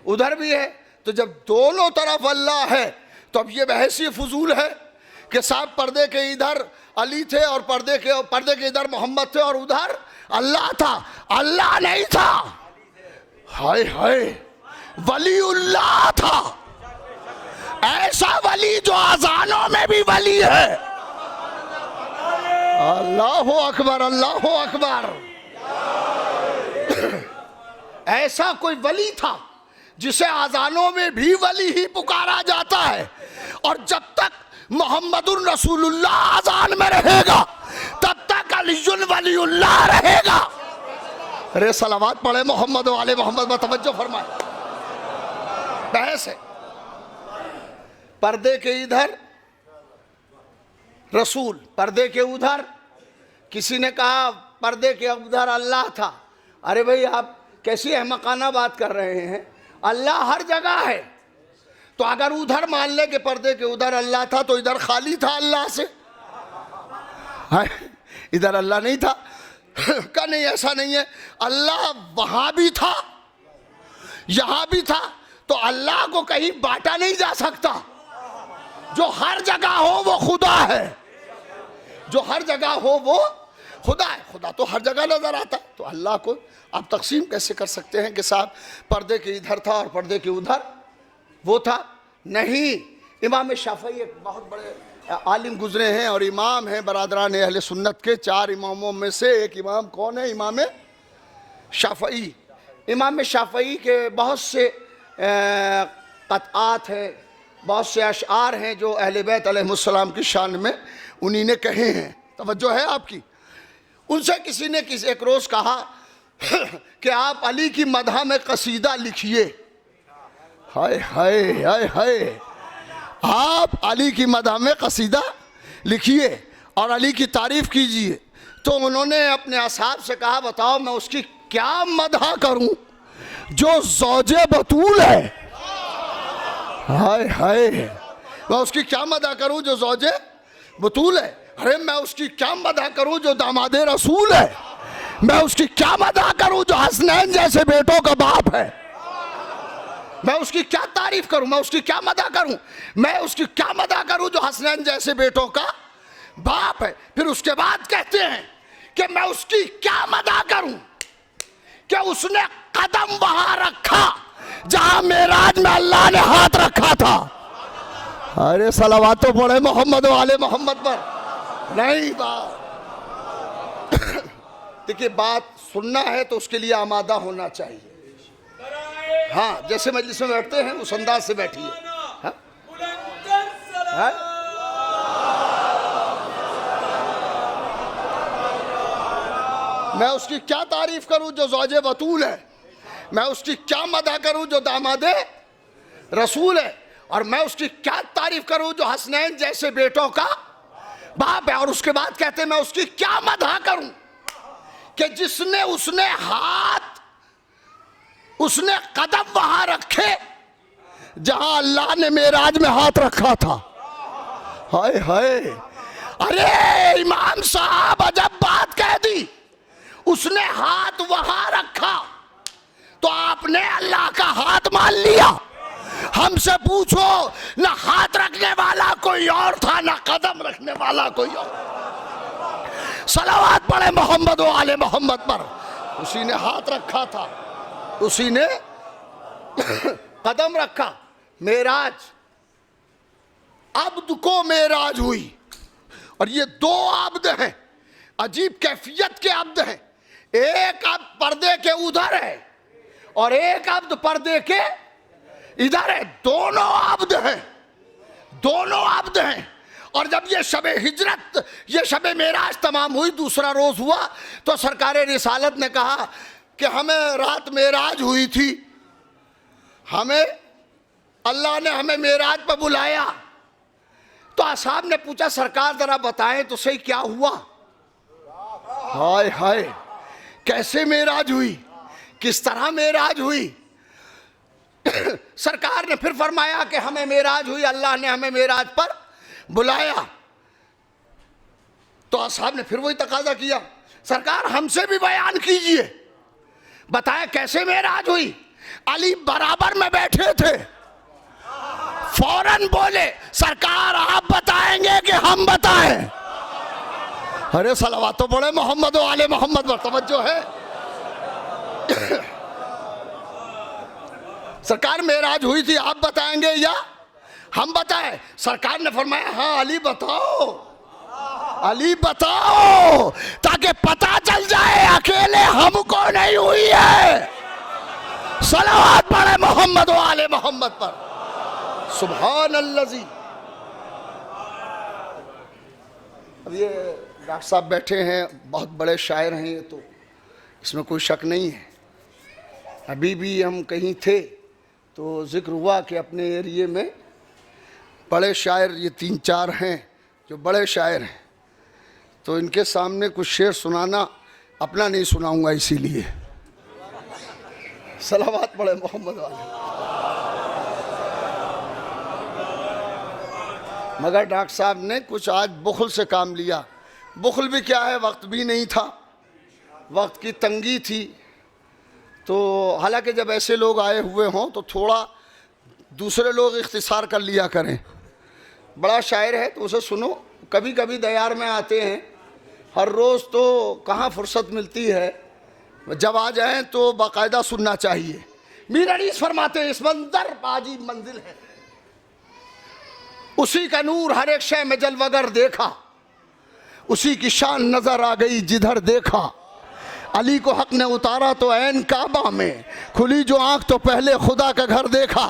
उधर भी है। तो जब दोनों तरफ अल्लाह है तो अब ये बहस ही फजूल है कि साहब पर्दे के इधर अली थे और पर्दे के इधर मोहम्मद थे और उधर अल्लाह था। अल्लाह नहीं था, हाय हाय, वलीउल्लाह था। ऐसा वली जो अजानों में भी वली है। अल्लाह अकबर, अल्लाह अकबर। ऐसा कोई वली था जिसे अजानों में भी वली ही पुकारा जाता है। और जब तक मोहम्मदुर रसूलुल्लाह अजान में रहेगा तब तक अलीयुल वलीउल्लाह रहेगा। अरे सलावत पढ़े मोहम्मद वाले मोहम्मद में तवज्जो फरमाए। बहस है, पर्दे के इधर रसूल, पर्दे के उधर। किसी ने कहा पर्दे के उधर अल्लाह था। अरे भाई आप कैसी अहमकाना बात कर रहे हैं, अल्लाह हर जगह है। तो अगर उधर मान ले कि पर्दे के उधर अल्लाह था तो इधर खाली था अल्लाह से, इधर अल्लाह नहीं था। का नहीं, ऐसा नहीं है, अल्लाह वहां भी था यहां भी था। तो अल्लाह को कहीं बांटा नहीं जा सकता। जो हर जगह हो वो खुदा है, जो हर जगह हो वो खुदा है। खुदा तो हर जगह नजर आता है, तो अल्लाह को आप तकसीम कैसे कर सकते हैं कि साहब पर्दे के इधर था और पर्दे के उधर वो था? नहीं। इमाम शाफई एक बहुत बड़े आलिम गुजरे हैं और इमाम हैं बरादरान अहले सुन्नत के। 4 इमामों में से एक इमाम कौन है? इमाम शाफई। इमाम शाफई के बहुत से क़तआत हैं, बहुत से अशआर हैं जो अहले बैत अलैहिमुस्सलाम की शान में उन्हीं ने कहे हैं। तवज्जो है आपकी? उनसे किसी ने एक रोज़ कहा कि आप अली की मदह में कसीदा लिखिए। हाय हाय हाय हाय, आप अली की मदह में कसीदा लिखिए और अली की तारीफ़ कीजिए। तो उन्होंने अपने असहाब से कहा बताओ मैं उसकी क्या मदह करूं जो ज़ौजे बतूल है। हाय हाय, मैं उसकी क्या मदह करूं जो ज़ौजे बतूल है। अरे मैं उसकी क्या मदह करूं जो दामादे रसूल है। मैं उसकी क्या मदह करूं जो हसनैन जैसे बेटों का बाप है। मैं उसकी क्या तारीफ करूं, मैं उसकी क्या मदह करूं, मैं उसकी क्या मदह करूं जो हसनैन जैसे बेटों का बाप है। फिर उसके बाद कहते हैं कि मैं उसकी क्या मदह करूं कि उसने कदम वहां रखा जहां मेराज में अल्लाह ने हाथ रखा था। अरे सलावत तो पढ़े मोहम्मद वाले मोहम्मद पर। नहीं बात देखिए, बात सुनना है तो उसके लिए आमादा होना चाहिए। हाँ, जैसे मजलिस में बैठते हैं उस अंदाज से बैठिए। हाँ? हाँ? मैं उसकी क्या तारीफ करूं जो ज़ौजे बतूल है। मैं उसकी क्या मदह करूं जो दामादे रसूल है। और मैं उसकी क्या तारीफ करूं जो हसनैन जैसे बेटों का बाप है। और उसके बाद कहते हैं मैं उसकी क्या मदह करूं कि जिसने उसने कदम वहां रखे जहां अल्लाह ने मेराज में हाथ रखा था। हाय हाय, अरे इमाम साहब अजब बात कह दी। उसने हाथ वहां रखा तो आपने अल्लाह का हाथ मान लिया। हमसे पूछो, ना हाथ रखने वाला कोई और था ना कदम रखने वाला कोई और। सलावत पढ़े मोहम्मद वाले मोहम्मद पर। उसी ने हाथ रखा था, उसी ने कदम रखा। मेराज, अब्द को मेराज हुई। और ये 2 अब्द हैं, अजीब कैफियत के अब्द हैं। एक अब्द पर्दे के उधर है और एक अब्द पर्दे के इधर है। दोनों अब्द हैं, दोनों अब्द हैं। और जब ये शब हिजरत, ये शब मेराज तमाम हुई, दूसरा रोज हुआ, तो सरकार रिसालत ने कहा कि हमें रात मेराज हुई थी, हमें अल्लाह ने हमें मेराज पर बुलाया। तो असहाब ने पूछा सरकार जरा बताएं तो सही क्या हुआ। हाय हाय, कैसे मेराज हुई, किस तरह मेराज हुई। सरकार ने फिर फरमाया कि हमें मेराज हुई, अल्लाह ने हमें मेराज पर बुलाया। तो असहाब ने फिर वही तकाजा किया, सरकार हमसे भी बयान कीजिए, बताएं कैसे मेराज हुई। अली बराबर में बैठे थे, फौरन बोले सरकार आप बताएंगे कि हम बताएं? अरे सलावत तो पढ़े मोहम्मद वाले मोहम्मद पर तवज्जो है। सरकार मेराज हुई थी, आप बताएंगे या हम बताएं? सरकार ने फरमाया हाँ अली बताओ, अली बताओ, ताकि पता चल जाए अकेले हमको नहीं हुई है। सलावत पढ़े मोहम्मद वाले मोहम्मद पर। सुभान अल्लाजी। अब ये डॉक्टर साहब बैठे हैं, बहुत बड़े शायर हैं ये, तो इसमें कोई शक नहीं है। अभी भी हम कहीं थे तो जिक्र हुआ कि अपने एरिए में बड़े शायर ये 3-4 हैं जो बड़े शायर हैं, तो इनके सामने कुछ शेर सुनाना, अपना नहीं सुनाऊंगा इसीलिए। सलावत पढ़े मोहम्मद वाले। मगर डॉक्टर साहब ने कुछ आज बुखल से काम लिया। बुखल भी क्या है, वक्त भी नहीं था, वक्त की तंगी थी। तो हालांकि जब ऐसे लोग आए हुए हों तो थोड़ा दूसरे लोग इख्तिसार कर लिया करें। बड़ा शायर है तो उसे सुनो। कभी कभी दयार में आते हैं, हर रोज़ तो कहाँ फुर्सत मिलती है, जब आ जाएं तो बाकायदा सुनना चाहिए। मीर अनीस फरमाते हैं इस मंजर बाजी मंजिल है, उसी का नूर हर एक शय में जलवगर देखा, उसी की शान नजर आ गई जिधर देखा। अली को हक ने उतारा तो ऐन काबा में, खुली जो आंख तो पहले खुदा का घर देखा।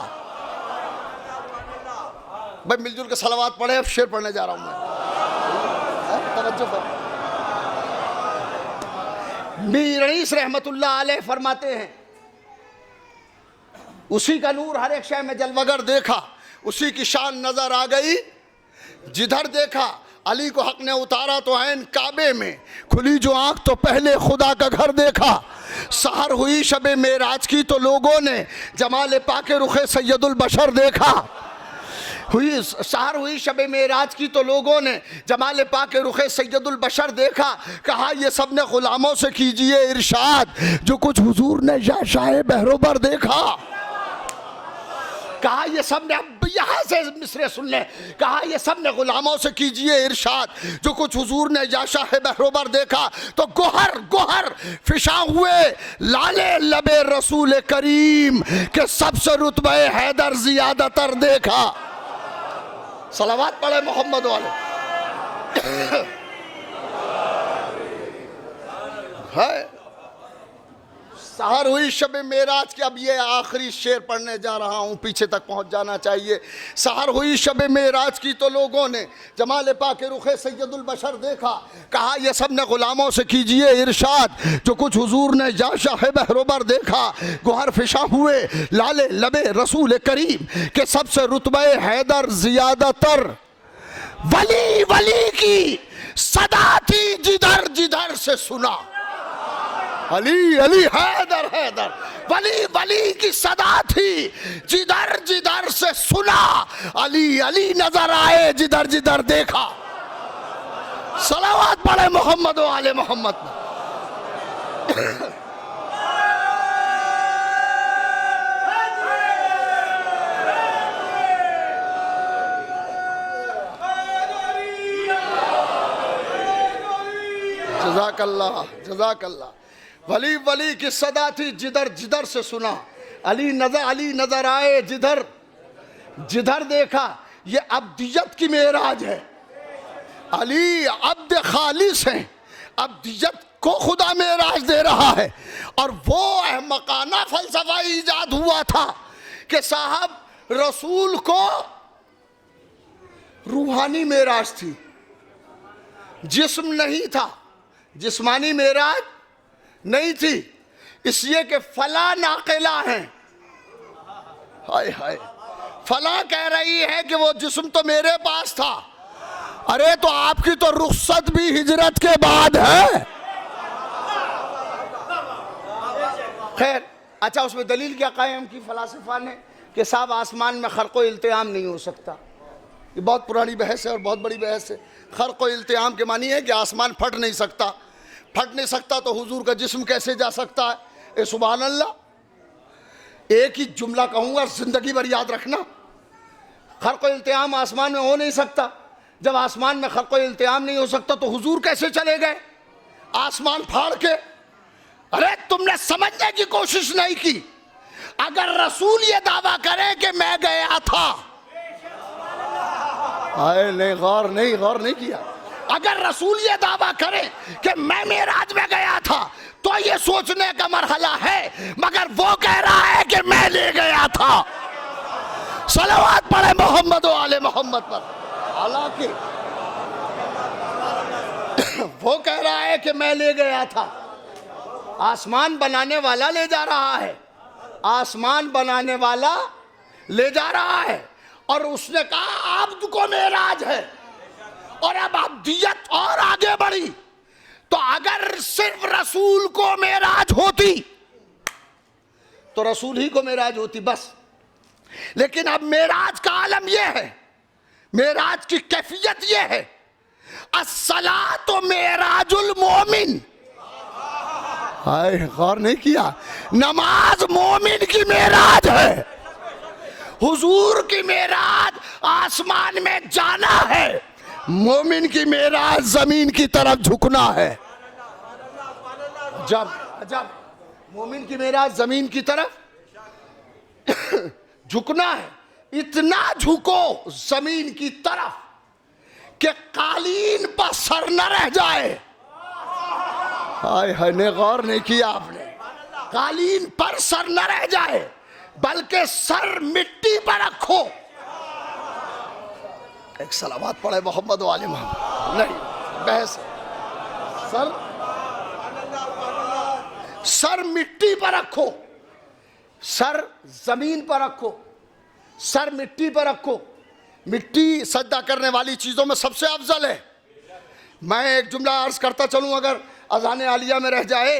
भाई मिलजुल के सलावात पढ़े। अब शेर पढ़ने जा रहा हूं मैं, तवज्जो कर। मीर अनीस रहमतुल्लाह अलैह फरमाते हैं उसी का नूर हर एक शय में जलवगर देखा, उसी की शान नजर आ गई जिधर देखा। अली को हक ने उतारा तो ऐन काबे में, खुली जो आंख तो पहले खुदा का घर देखा। सहर हुई शबे मेराज की तो लोगों ने जमाल पाके रुखे सैयदुल बशर देखा। हुई सहर हुई शबे मेराज की तो लोगों ने जमाल पाके रुखे सैयदुल बशर देखा। कहा ये सब ने गुलामों से कीजिए इरशाद, जो कुछ हुजूर ने शाह बहरोबर देखा। कहा ये सब ने, अब यहाँ से मिसरे सुन ले, कहा ये सब ने गुलामों से कीजिए इरशाद, जो कुछ हुजूर ने शाह बहरोबर देखा। तो गोहर गोहर फिशा हुए लाले लबे रसूल करीम के सबसे रुतबे हैदर जियादतर देखा। सलावत पढ़े मोहम्मद वाले। है सहर हुई शब मेराज की। अब ये आखिरी शेर पढ़ने जा रहा हूँ, पीछे तक पहुँच जाना चाहिए। सहर हुई शब मेराज की तो लोगों ने जमाल पाके रुखे सैयदुल बशर देखा। कहा ये सब ने गुलामों से कीजिए इरशाद, जो कुछ हुजूर ने शाह बहरोबर देखा। गुहर फिशा हुए लाले लबे रसूल करीम के सबसे रुतबे हैदर जियादतर। वली वली की सदा थी जिधर जिधर से सुना। अली अली हैदर हैदर, वली वली की सदा थी जिधर जिधर से सुना। अली अली नजर आए जिधर जिधर देखा। सलावत पढ़े मोहम्मद वाले मोहम्मद। जज़ाकल्लाह जज़ाकल्लाह। वली वली की सदा थी जिधर जिधर से सुना। अली नजर आए जिधर जिधर देखा। ये अब्दियत की मेराज है। अली अब्द खालिस हैं, अब्दियत को खुदा मेराज दे रहा है। और वो अहमकाना फलसफा ईजाद हुआ था कि साहब रसूल को रूहानी मेराज थी, जिस्म नहीं था, जिस्मानी मेराज नहीं थी। इसलिए कि फला नाकिला हैं। हाय हाय, फला कह रही है कि वो जिस्म तो मेरे पास था। अरे तो आपकी तो रुखसत भी हिजरत के बाद है। खैर अच्छा, उसमें दलील क्या कायम की फलासफा ने कि साहब आसमान में खर्क़ो इल्तिहाम नहीं हो सकता। ये बहुत पुरानी बहस है और बहुत बड़ी बहस है। खर्क़ो इल्तिहाम के मानी है कि आसमान फट नहीं सकता। फट नहीं सकता तो हुजूर का जिस्म कैसे जा सकता है? ए सुभान अल्लाह। एक ही जुमला कहूँगा, जिंदगी भर याद रखना। खल्क़ इल्तिहाम आसमान में हो नहीं सकता। जब आसमान में खल्क़ इल्तिहाम नहीं हो सकता तो हुजूर कैसे चले गए आसमान फाड़ के? अरे तुमने समझने की कोशिश नहीं की। अगर रसूल ये दावा करे कि मैं गया था, आए नहीं, गौर नहीं किया। अगर रसूल ये दावा करे कि मैं मेराज में गया था तो ये सोचने का मरहला है, मगर वो कह रहा है कि मैं ले गया था। सलावत पढ़े मोहम्मद व आले मोहम्मद पर। हालांकि वो कह रहा है कि मैं ले गया था। आसमान बनाने वाला ले जा रहा है, आसमान बनाने वाला ले जा रहा है। और उसने कहा अब्द को मेराज है, और अब अब्दियत और आगे बढ़ी। तो अगर सिर्फ रसूल को मेराज होती तो रसूल ही को मेराज होती बस। लेकिन अब मेराज का आलम यह है, मेराज की कैफियत यह है, अस्सलातु मेराजुल मोमिन। हाय, गौर नहीं किया? नमाज मोमिन की मेराज है। हुजूर की मेराज आसमान में जाना है, मोमिन की मेराज जमीन की तरफ झुकना है। जब मोमिन की मेराज जमीन की तरफ झुकना है। इतना झुको जमीन की तरफ कि कालीन पर सर न रह जाए। हाय हाय, ने गौर नहीं किया आपने? कालीन पर सर न रह जाए, बल्कि सर मिट्टी पर रखो। एक सलावत पढ़े मोहम्मद वाले मोहम्मद। नहीं, बहस। सर मिट्टी पर रखो, सर जमीन पर रखो, सर मिट्टी पर रखो। मिट्टी सजदा करने वाली चीजों में सबसे अफजल है। मैं एक जुमला अर्ज करता चलूं, अगर अज़ान आलिया में रह जाए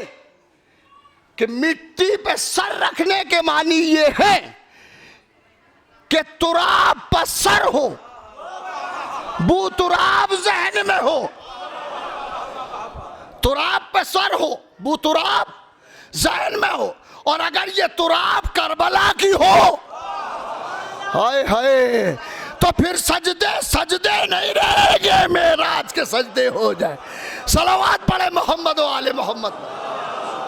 कि मिट्टी पे सर रखने के मानी ये है कि तुराब पर सर हो, बू तुराब जहन में हो। तुराब पे सर हो, बू तुराब जहन में हो। और अगर ये तुराब करबला की हो, हाय हाय, तो फिर सजदे नहीं रहेंगे, मेराज के सजदे हो जाए। सलावत पढ़े मोहम्मद वाले मोहम्मद।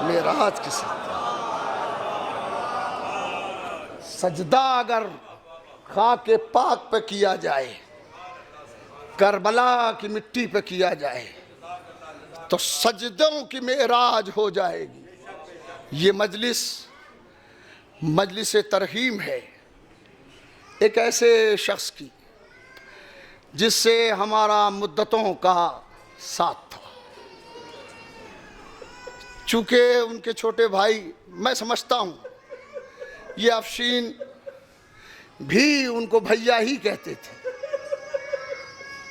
मेराज के सजदा अगर खाके पाक पे किया जाए, करबला की मिट्टी पे किया जाए, तो सजदों की मेराज हो जाएगी। ये मजलिस तरहीम है एक ऐसे शख्स की जिससे हमारा मुद्दतों का साथ था। चूँकि उनके छोटे भाई, मैं समझता हूँ ये अफशीन भी उनको भैया ही कहते थे।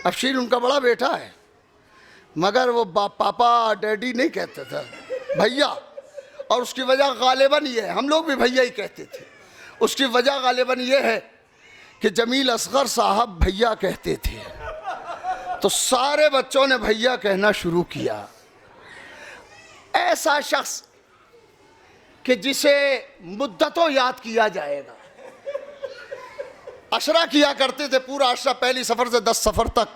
अफशीन उनका बड़ा बेटा है, मगर वो पापा डैडी नहीं कहते थे, भैया। और उसकी वजह गालिबन ये है, हम लोग भी भैया ही कहते थे। उसकी वजह गालिबन ये है कि जमील असगर साहब भैया कहते थे, तो सारे बच्चों ने भैया कहना शुरू किया। ऐसा शख्स कि जिसे मुद्दतों याद किया जाएगा। अशरा किया करते थे, पूरा अशरा, पहली सफ़र से 10 सफ़र तक।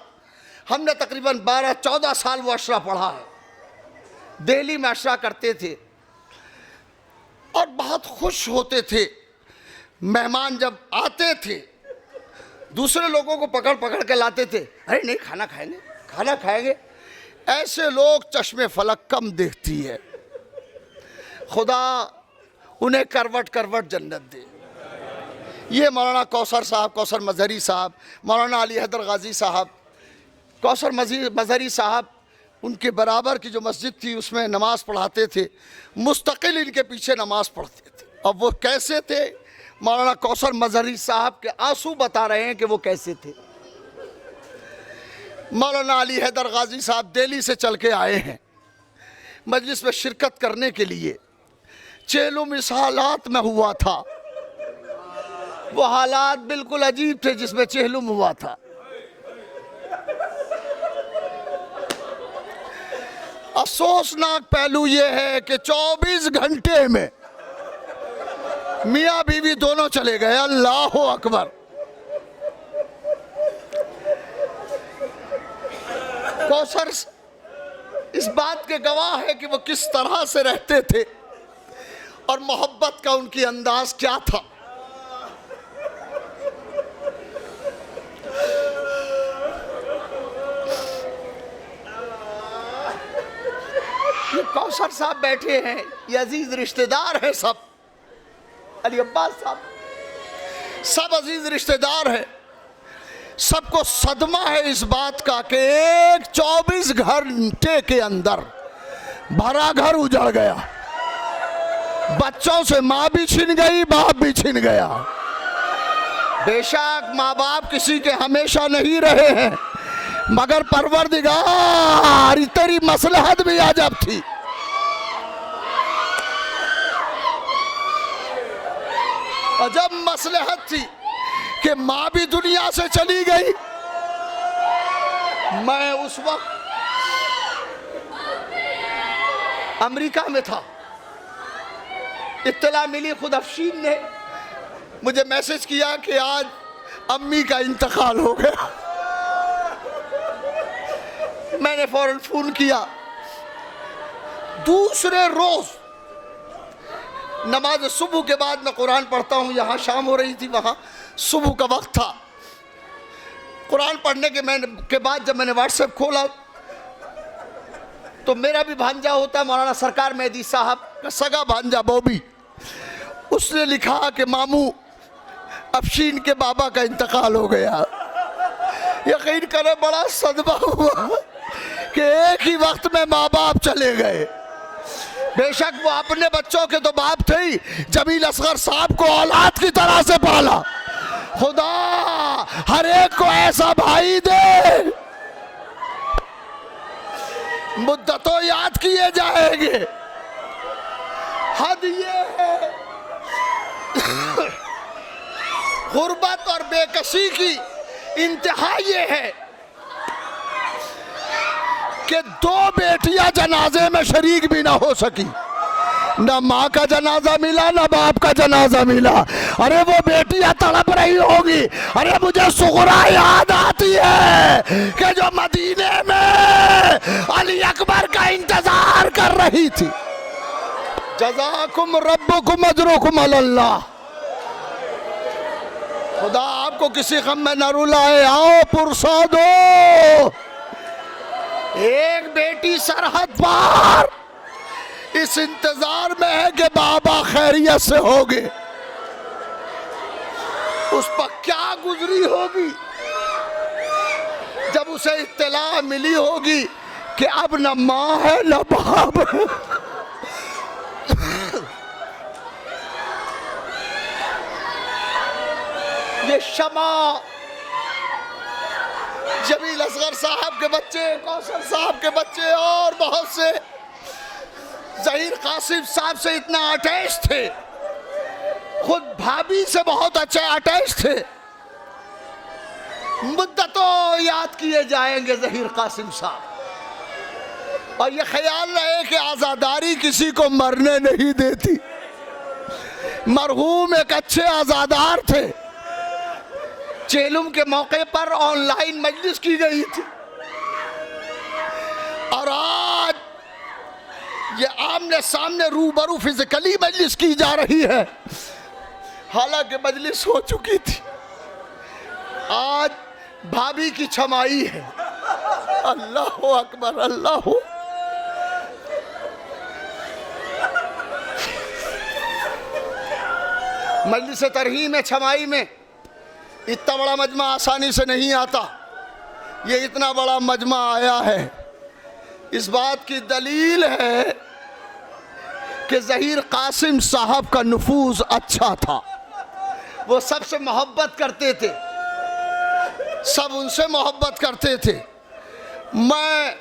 हमने तकरीबन 12-14 साल वो अशरा पढ़ा है। दिल्ली में अशरा करते थे और बहुत खुश होते थे। मेहमान जब आते थे, दूसरे लोगों को पकड़ पकड़ के लाते थे। अरे नहीं, खाना खाएंगे, खाना खाएंगे। ऐसे लोग चश्मे फलक कम देखती है। खुदा उन्हें करवट करवट जन्नत दे। ये मौलाना कौसर साहब, कौसर मजहरी साहब, मौलाना अली हैदर गाजी साहब, कौसर मजहरी साहब, उनके बराबर की जो मस्जिद थी उसमें नमाज पढ़ाते थे। मुस्तकिल इनके पीछे नमाज पढ़ते थे। अब वो कैसे थे, मौलाना कौसर मजहरी साहब के आंसू बता रहे हैं कि वो कैसे थे। मौलाना अली हैदर गाजी साहब दिल्ली से चल के आए हैं मजलिस में शिरकत करने के लिए। चेलुम इस हालात में हुआ था, वो हालात बिल्कुल अजीब थे जिसमें चेहलुम हुआ था। अफसोसनाक पहलू ये है कि 24 घंटे में मियाँ बीवी दोनों चले गए। अल्लाह अकबर। कौसर इस बात के गवाह है कि वो किस तरह से रहते थे और मोहब्बत का उनकी अंदाज क्या था। ये कौसर साहब बैठे हैं, ये अजीज रिश्तेदार हैं, सब अली अब्बास साहब सब अजीज रिश्तेदार हैं। सबको सदमा है इस बात का कि एक 24 घंटे के अंदर भरा घर उजड़ गया, बच्चों से माँ भी छिन गई, बाप भी छिन गया। बेशक माँ बाप किसी के हमेशा नहीं रहे हैं, मगर परवरदिगार तेरी मसलहत भी अजब थी। अजब मसलहत थी कि माँ भी दुनिया से चली गई। मैं उस वक्त अमेरिका में था, इत्तला मिली, खुद अफशीन ने मुझे मैसेज किया कि आज अम्मी का इंतकाल हो गया। मैंने फौरन फोन किया। दूसरे रोज नमाज सुबह के बाद मैं कुरान पढ़ता हूँ, यहाँ शाम हो रही थी, वहाँ सुबह का वक्त था। कुरान पढ़ने के बाद जब मैंने व्हाट्सएप खोला तो मेरा भी भांजा होता है मौलाना सरकार मेहदी साहब का सगा भांजा बॉबी, उसने लिखा कि मामू अफशीन के बाबा का इंतकाल हो गया। यकीन करें बड़ा सदमा हुआ कि एक ही वक्त में माँ बाप चले गए। बेशक वो अपने बच्चों के तो बाप थे ही, जमील असगर साहब को औलाद की तरह से पाला। खुदा हर एक को ऐसा भाई दे, मुद्दतों याद किए जाएंगे। हद ये है गुर्बत और बेकसी की इंतहा ये है कि दो बेटियां जनाजे में शरीक भी ना हो सकी, ना माँ का जनाजा मिला ना बाप का जनाजा मिला। अरे वो बेटियां तड़प रही होगी। अरे मुझे सुगरा याद आती है कि जो मदीने में अली अकबर का इंतजार कर रही थी। जज़ाकुम रब्बुकुम अजरुकुम अल्लाह। खुदा आपको किसी गम में न रुलाए, आओ पुरसा दो। एक बेटी सरहद पार इस इंतजार में है कि बाबा खैरियत से होगे, उस पर क्या गुजरी होगी जब उसे इत्तला मिली होगी कि अब न माँ है न बाप है। ये शमा जमील असगर साहब के बच्चे, कौसर साहब के बच्चे और बहुत से ज़हीर कासिम साहब से इतना अटैच थे, खुद भाभी से बहुत अच्छे अटैच थे। मुद्दतों याद किए जाएंगे ज़हीर कासिम साहब। और ये ख्याल रहे कि आज़ादारी किसी को मरने नहीं देती। मरहूम एक अच्छे आज़ादार थे। चेलुम के मौके पर ऑनलाइन मजलिस की गई थी और आज ये आमने सामने रूबरू फिजिकली मजलिस की जा रही है। हालांकि मजलिस हो चुकी थी, आज भाभी की छमाई है। अल्लाह अकबर, अल्लाह। मजलिस तरही में, छमाई में इतना बड़ा मजमा आसानी से नहीं आता। ये इतना बड़ा मजमा आया है, इस बात की दलील है कि ज़हीर कासिम साहब का नफूज अच्छा था। वो सबसे मोहब्बत करते थे, सब उनसे मोहब्बत करते थे। मैं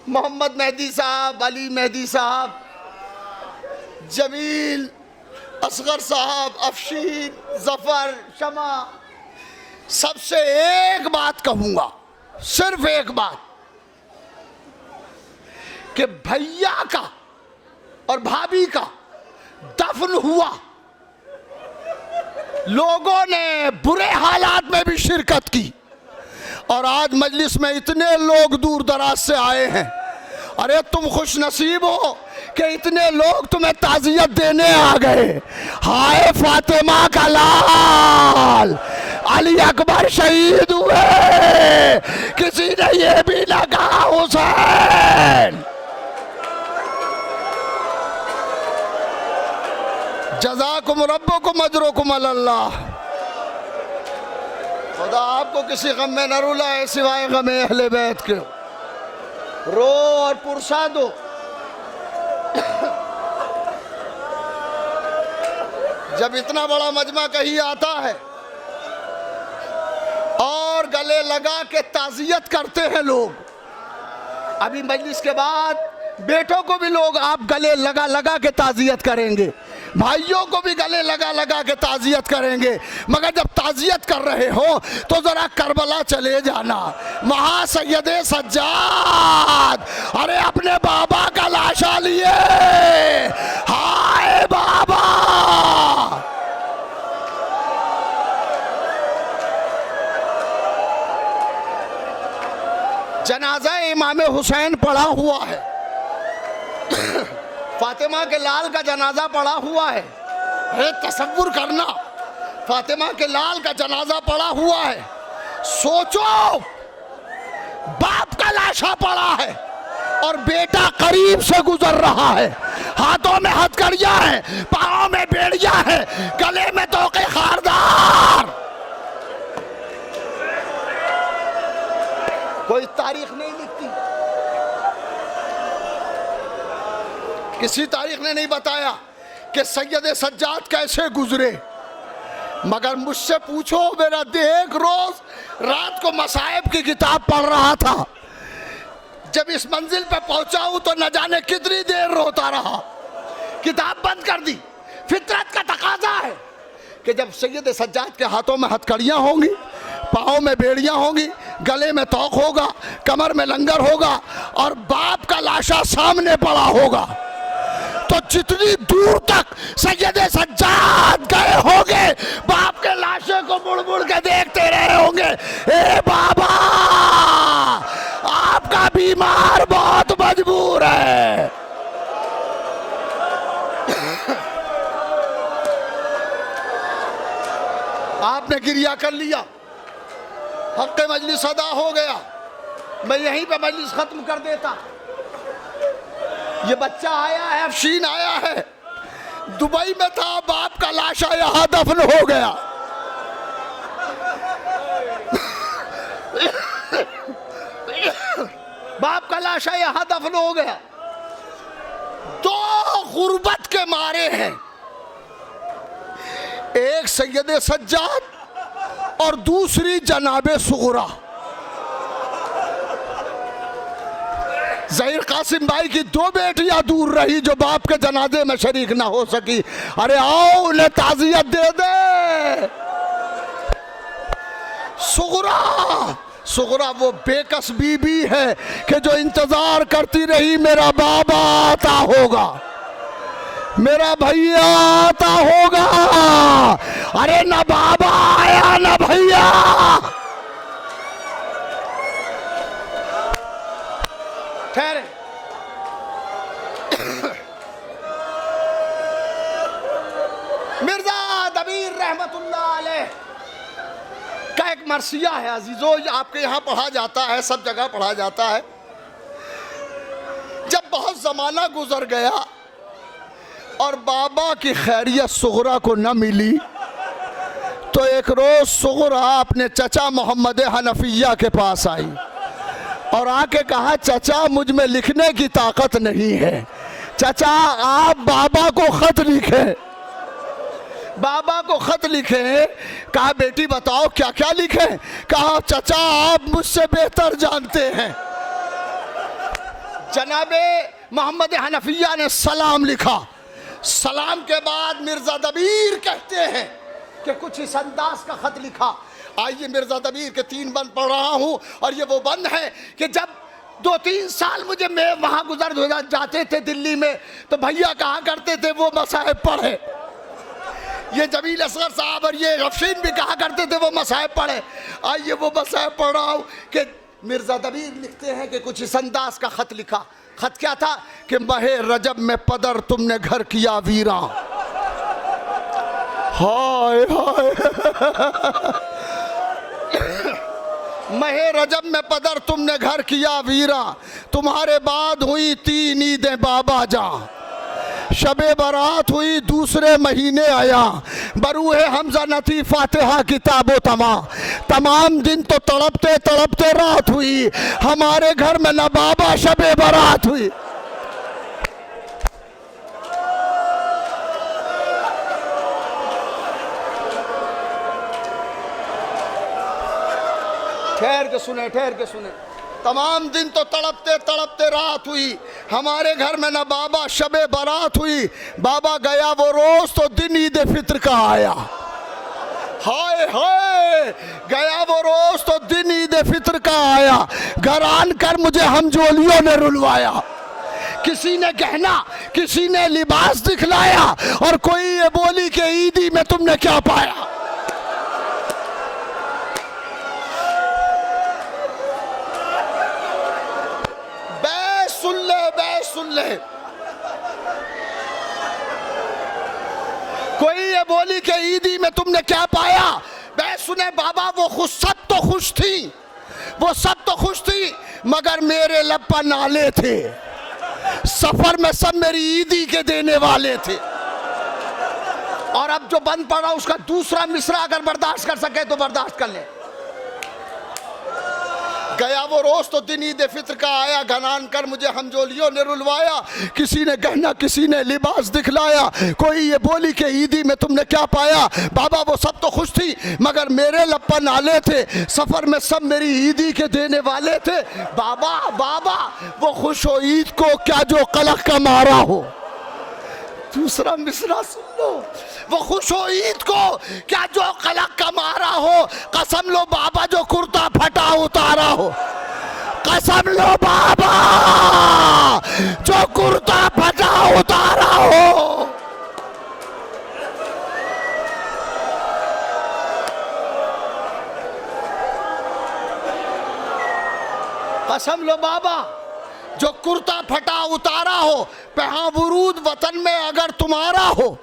मोहम्मद मेहदी साहब, अली मेहदी साहब, जमील असगर साहब, अफशीन, जफर, शमा, सबसे एक बात कहूंगा, सिर्फ एक बात, कि भैया का और भाभी का दफन हुआ, लोगों ने बुरे हालात में भी शिरकत की और आज मजलिस में इतने लोग दूर दराज से आए हैं। अरे तुम खुश नसीब हो कि इतने लोग तुम्हें ताज़ियत देने आ गए। हाय फातिमा का लाल, अली अकबर शहीद हुए, किसी ने ये भी ना कहा हुसैन। जज़ाकुम रब्बुकुम अजरुकुम अल्लाह। खुदा आपको किसी गम में न रुलाए सिवाय गम अहले बैत के। रो और पुरसा दो। जब इतना बड़ा मजमा कहीं आता है और गले लगा के ताज़ियत करते हैं लोग, अभी मजलिस के बाद बेटों को भी लोग आप गले लगा लगा के ताज़ियत करेंगे, भाइयों को भी गले लगा लगा के ताज़ियत करेंगे। मगर जब ताज़ियत कर रहे हो तो ज़रा करबला चले जाना। वहाँ सैयदे सज्जाद अरे अपने बाबा का लाशा लिए, हाय बाबा। जनाजा इमाम हुसैन पड़ा हुआ है, फातिमा के लाल का जनाजा पड़ा हुआ है। अरे तसव्वुर करना, फातिमा के लाल का जनाजा पड़ा हुआ है। सोचो बाप का लाशा पड़ा है और बेटा करीब से गुजर रहा है, हाथों में हथकड़ियां हैं, पाँव में बेड़ियां हैं, गले में तोके खारदार। कोई तारीख नहीं लिखती, किसी तारीख ने नहीं बताया कि सैयद सज्जाद कैसे गुजरे। मगर मुझसे पूछो, मेरा देख रोज रात को मसाइब की किताब पढ़ रहा था, जब इस मंजिल पे पहुंचा हूं तो न जाने कितनी देर रोता रहा। किताब बंद कर दी। फितरत का तकाजा है कि जब सैयद सज्जाद के हाथों में हथकड़ियां होंगी, पाँव में बेड़ियां होंगी, गले में तौक होगा, कमर में लंगर होगा और बाप का लाशा सामने पड़ा होगा, तो जितनी दूर तक सैयद सज्जाद गए होंगे बाप के लाशे को मुड़ मुड़ के देखते रहे होंगे। ए बाबा, आपका बीमार बहुत मजबूर है। आपने गिरिया कर लिया, हक़ मजलिस अदा हो गया, मैं यहीं पे मजलिस खत्म कर देता। ये बच्चा आया है, अफशीन आया है, दुबई में था, बाप का लाशा यहाँ दफन हो गया। बाप का लाशा यहाँ दफन हो गया। दो गुर्बत के मारे हैं, एक सैयद सज्जाद और दूसरी जनाबे सुगरा। ज़हीर कासिम भाई की दो बेटियां दूर रही जो बाप के जनाजे में शरीक ना हो सकी। अरे आओ उन्हें ताज़ियत दे दे। सुगरा, सुगरा वो बेकस बीबी है कि जो इंतजार करती रही मेरा बाबा आता होगा, मेरा भैया आता होगा। अरे ना बाबा आया ना भैया। ठहरे, मिर्जा दबीर रहमतुल्लाह अलैह का एक मरसिया है अजीजों, आपके यहाँ पढ़ा जाता है, सब जगह पढ़ा जाता है। जब बहुत ज़माना गुजर गया और बाबा की खैरियत सुगरा को न मिली, तो एक रोज़ सुगरा अपने चचा मोहम्मद हनफिया के पास आई और आके कहा, चचा मुझ में लिखने की ताकत नहीं है, चचा आप बाबा को खत लिखें। बाबा को खत लिखें। कहा बेटी बताओ क्या क्या लिखें। कहा चचा आप मुझसे बेहतर जानते हैं। जनाबे मोहम्मद हनफिया ने सलाम लिखा। सलाम के बाद मिर्जा दबीर कहते हैं कि कुछ इस अंदाज का खत लिखा। आइए मिर्जा दबीर के 3 बंद पढ़ रहा हूँ, और ये वो बंद है कि जब 2-3 साल मैं वहाँ गुजर जाते थे दिल्ली में, तो भैया कहा करते थे वो मसाइब पढ़े। ये जमील असगर साहब और ये रफशीन भी कहा करते थे वो मसाइब पढ़े। आइए वो मसाइब पढ़ रहा हूँ कि मिर्ज़ा दबीर लिखते हैं कि कुछ इस अंदाज का ख़त लिखा। ख़त क्या था कि माहे रजब में पदर तुमने घर किया वीरा। हाय हाय महे रजब में पदर तुमने घर किया वीरा, तुम्हारे बाद हुई 3 ईदें बाबा जा, शबे बारात हुई दूसरे महीने आया, बरूहे हमजा नथी फातिहा किताबो तमाम दिन तो तड़पते तड़पते रात हुई, हमारे घर में न बाबा शबे बारात हुई। ठहर के सुने। तमाम दिन तो तड़पते तड़पते रात हुई, हमारे घर में न बाबा शबे बारात हुई, बाबा गया वो रोज तो दिन ईद फित्र का आया। हाय हाय गया वो रोज तो दिन ईद फित्र का आया, घर आन कर मुझे हमजोलियों ने रुलवाया। किसी ने गहना किसी ने लिबास दिखलाया, और कोई ये बोली कि ईदी में तुमने क्या पाया। सुन ले कोई ये बोली कि ईदी में तुमने क्या पाया। मैं सुने बाबा वो सब तो खुश थी मगर मेरे लब पर नाले थे, सफर में सब मेरी ईदी के देने वाले थे। और अब जो बंद पड़ा उसका दूसरा मिसरा अगर बर्दाश्त कर सके तो बर्दाश्त कर ले। गया वो रोज तो दिन ईद फित्र का आया, घनान कर मुझे हमजोलियों ने रुलवाया। किसी ने गहना किसी ने लिबास दिखलाया, कोई ये बोली कि ईदी में तुमने क्या पाया। बाबा वो सब तो खुश थी मगर मेरे लब पर नाले थे, सफर में सब मेरी ईदी के देने वाले थे। बाबा बाबा वो खुश हो ईद को क्या जो कलक का मारा हो। दूसरा मिसरा सुन लो, वो खुश हो ईद को क्या जो कलक का मारा हो, कसम लो बाबा जो कुर्ता फटा उतारा हो। कसम लो बाबा जो कुर्ता फटा उतारा हो। कसम लो बाबा जो कुर्ता फटा उतारा हो, पहा बुरूद वतन में अगर तुम्हारा हो,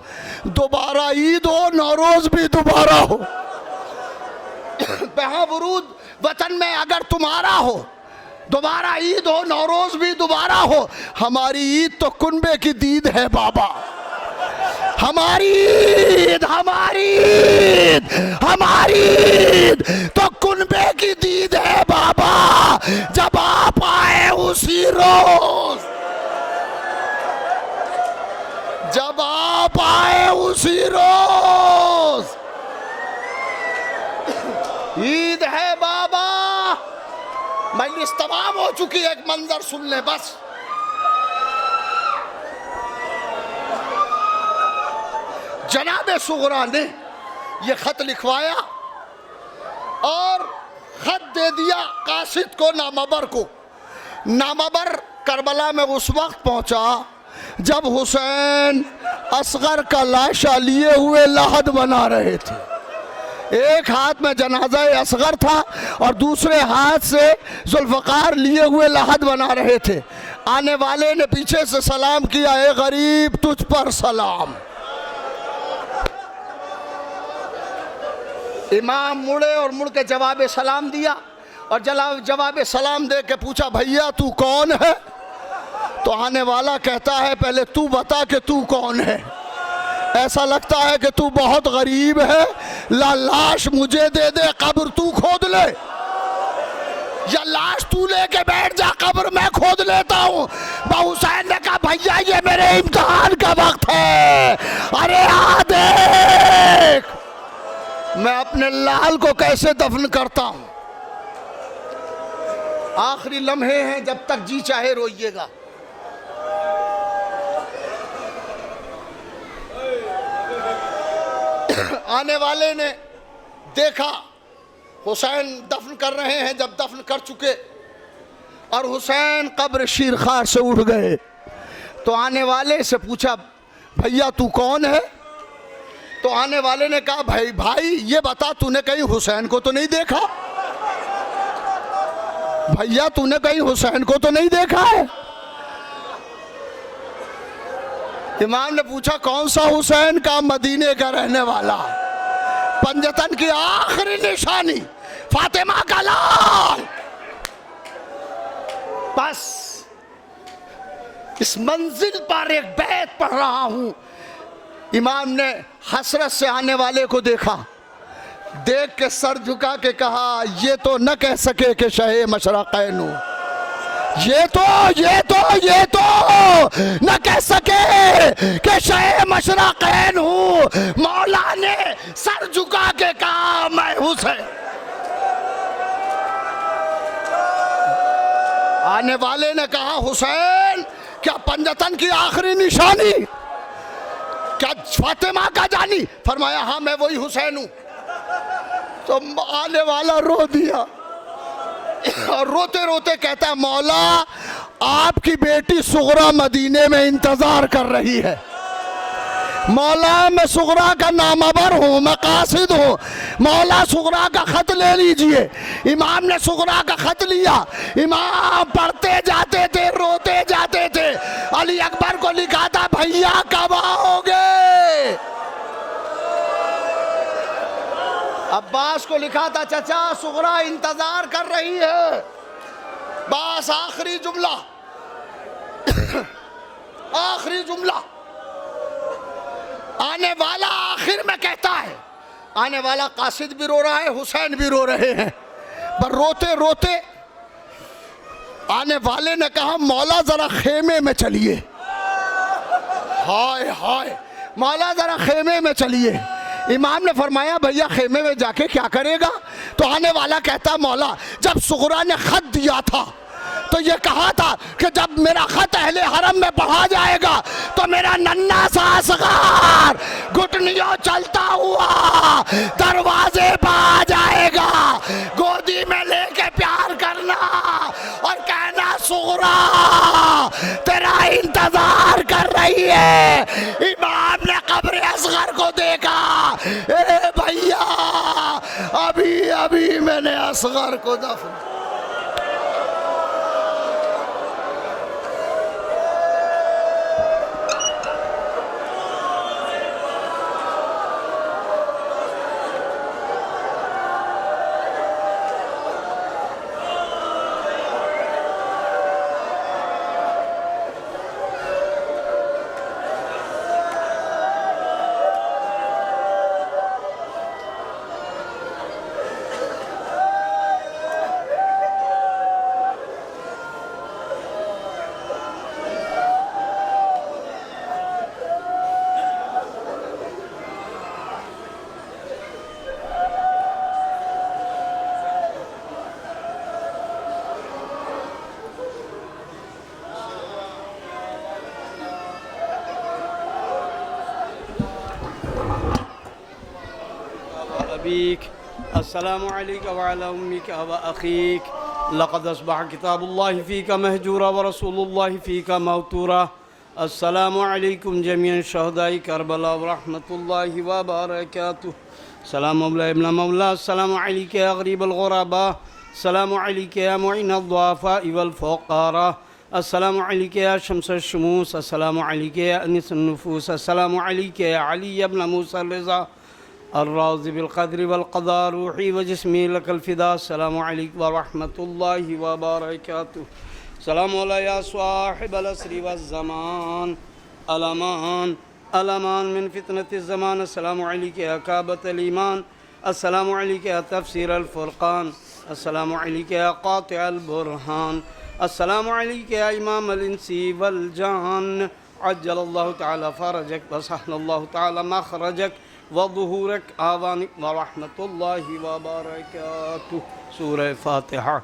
दोबारा ईद हो नौरोज भी दोबारा हो। पहा बुरूद वतन में अगर तुम्हारा हो, दोबारा ईद हो नौरोज भी दोबारा हो। हमारी ईद तो कुनबे की दीद है बाबा, हमारी ईद तो कुनबे की दीद है बाबा। जब आप आए उसी रोज, जब आप आए उसी रोज, ईद है बाबा। मजलिस तमाम हो चुकी है, एक मंजर सुन ले बस। जनाब सुगरा ने ये खत लिखवाया और खत दे दिया कासिद को, नामबर को। नामबर करबला में उस वक्त पहुंचा जब हुसैन असगर का लाशा लिए हुए लाहद बना रहे थे। एक हाथ में जनाजा असगर था और दूसरे हाथ से जुल्फ़कार लिए हुए लाहद बना रहे थे। आने वाले ने पीछे से सलाम किया, ए गरीब तुझ पर सलाम। इमाम मुड़े और मुड़ के जवाब सलाम दिया और जवाब सलाम दे के पूछा, भैया तू कौन है। तो आने वाला कहता है, पहले तू बता कि तू कौन है। ऐसा लगता है कि तू बहुत गरीब है, लाश मुझे दे दे, कब्र तू खोद ले, या लाश तू लेके बैठ जा, कब्र मैं खोद लेता हूँ। हुसैन ने कहा, भैया ये मेरे इम्तिहान का वक्त है। अरे आ देख मैं अपने लाल को कैसे दफन करता हूं। आखिरी लम्हे हैं, जब तक जी चाहे रोइएगा। आने वाले ने देखा हुसैन दफन कर रहे हैं। जब दफन कर चुके और हुसैन कब्र शीरखार से उठ गए तो आने वाले से पूछा, भैया तू कौन है। तो आने वाले ने कहा भाई भाई ये बता तूने कहीं हुसैन को तो नहीं देखा, भैया तूने कहीं हुसैन को तो नहीं देखा है। इमाम ने पूछा कौन सा हुसैन? का मदीने का रहने वाला, पंजतन की आखिरी निशानी फातिमा का लाल। बस इस मंजिल पर एक बैत पढ़ रहा हूं। इमाम ने हसरत से आने वाले को देखा, देख के सर झुका के कहा ये तो न कह सके कि शहे मशरक़ैन हूं, ये तो न कह सके कि शहे मशरक़ैन हूं। मौला ने सर झुका के कहा मैं हुसैन। आने वाले ने कहा हुसैन क्या पंजतन की आखिरी निशानी, क्या फातिमा का जानी? फरमाया हाँ मैं वही हुसैन हूं। तो आने वाला रो दिया और रोते रोते कहता है मौला आपकी बेटी सुगरा मदीने में इंतजार कर रही है। मौला मैं सुगरा का नामवर हूँ, मैं कासिद हूँ, मौला सुगरा का खत ले लीजिए। इमाम ने सुगरा का खत लिया, इमाम पढ़ते जाते थे, रोते जाते थे। अली अकबर को लिखा था भैया कब आओगे, अब्बास को लिखा था चचा सुगरा इंतजार कर रही है। बस आखिरी जुमला आखिरी जुमला आने वाला आखिर में कहता है। आने वाला कासिद भी रो रहा है, हुसैन भी रो रहे हैं, पर रोते रोते आने वाले ने कहा मौला जरा खेमे में चलिए। हाय हाय मौला जरा खेमे में चलिए। इमाम ने फरमाया भैया खेमे में जाके क्या करेगा? तो आने वाला कहता मौला जब सुगरा ने खत दिया था तो ये कहा था कि जब मेरा खत अहले हरम में पढ़ा जाएगा तो मेरा नन्ना सा असगार घुटनियों चलता हुआ दरवाजे पर आ जाएगा, गोदी में लेके प्यार करना और कहना सुगरा तेरा इंतजार कर रही है। इमाम ने कब्र असगर को देखा, ए भैया अभी अभी मैंने असगर को दफन। अस्सलामु अलैका व अला उम्मिका व अखीक लक़द अस्बह किताबुल्लाहि फ़ीका महजूरा व रसूलुल्लाहि फ़ीका मौतूरा। अस्सलामु अलैकुम जमीअन शहदाई करबला व रहमतुल्लाहि व बरकातुहू। सलाम मौला इब्न मौला, अस्सलामु अलैका या गरीबल गुरबा, अस्सलामु अलैका या मुईन अद्दुआफा वल फ़ुक़ारा, अस्सलामु अलैका या शम्सुश शुमूस, अस्सलामु अलैका या अनीसुन नुफूस, अस्सलामु अलैका या अली इब्न मूसा रिज़ा अर्राज़ि बिल क़द्रि वल क़ज़ा रूही व जिस्मी लकल फ़िदा। अस्सलामु अलैकुम व रहमतुल्लाहि व बरकातुहू। सलाम अलैका या साहिबल अस्रि वज़ ज़मान अलमान अलमान मिन फ़ितनतिज़ ज़मान। अस्सलामु अलैका या काबतल ईमान, अस्सलामु अलैका या तफ़सीरल फ़ुरक़ान, अस्सलामु अलैका या क़ातिअल बुरहान, अस्सलामु अलैका या इमामल इंसी वल जान। अज्जलल्लाहु तआला फ़रजक व सहलल्लाहु तआला मख़रजक व ज़ुहूरक आवानिक व रहमतुल्लाहि व बरकातुहू। सूरह फ़ातिहा।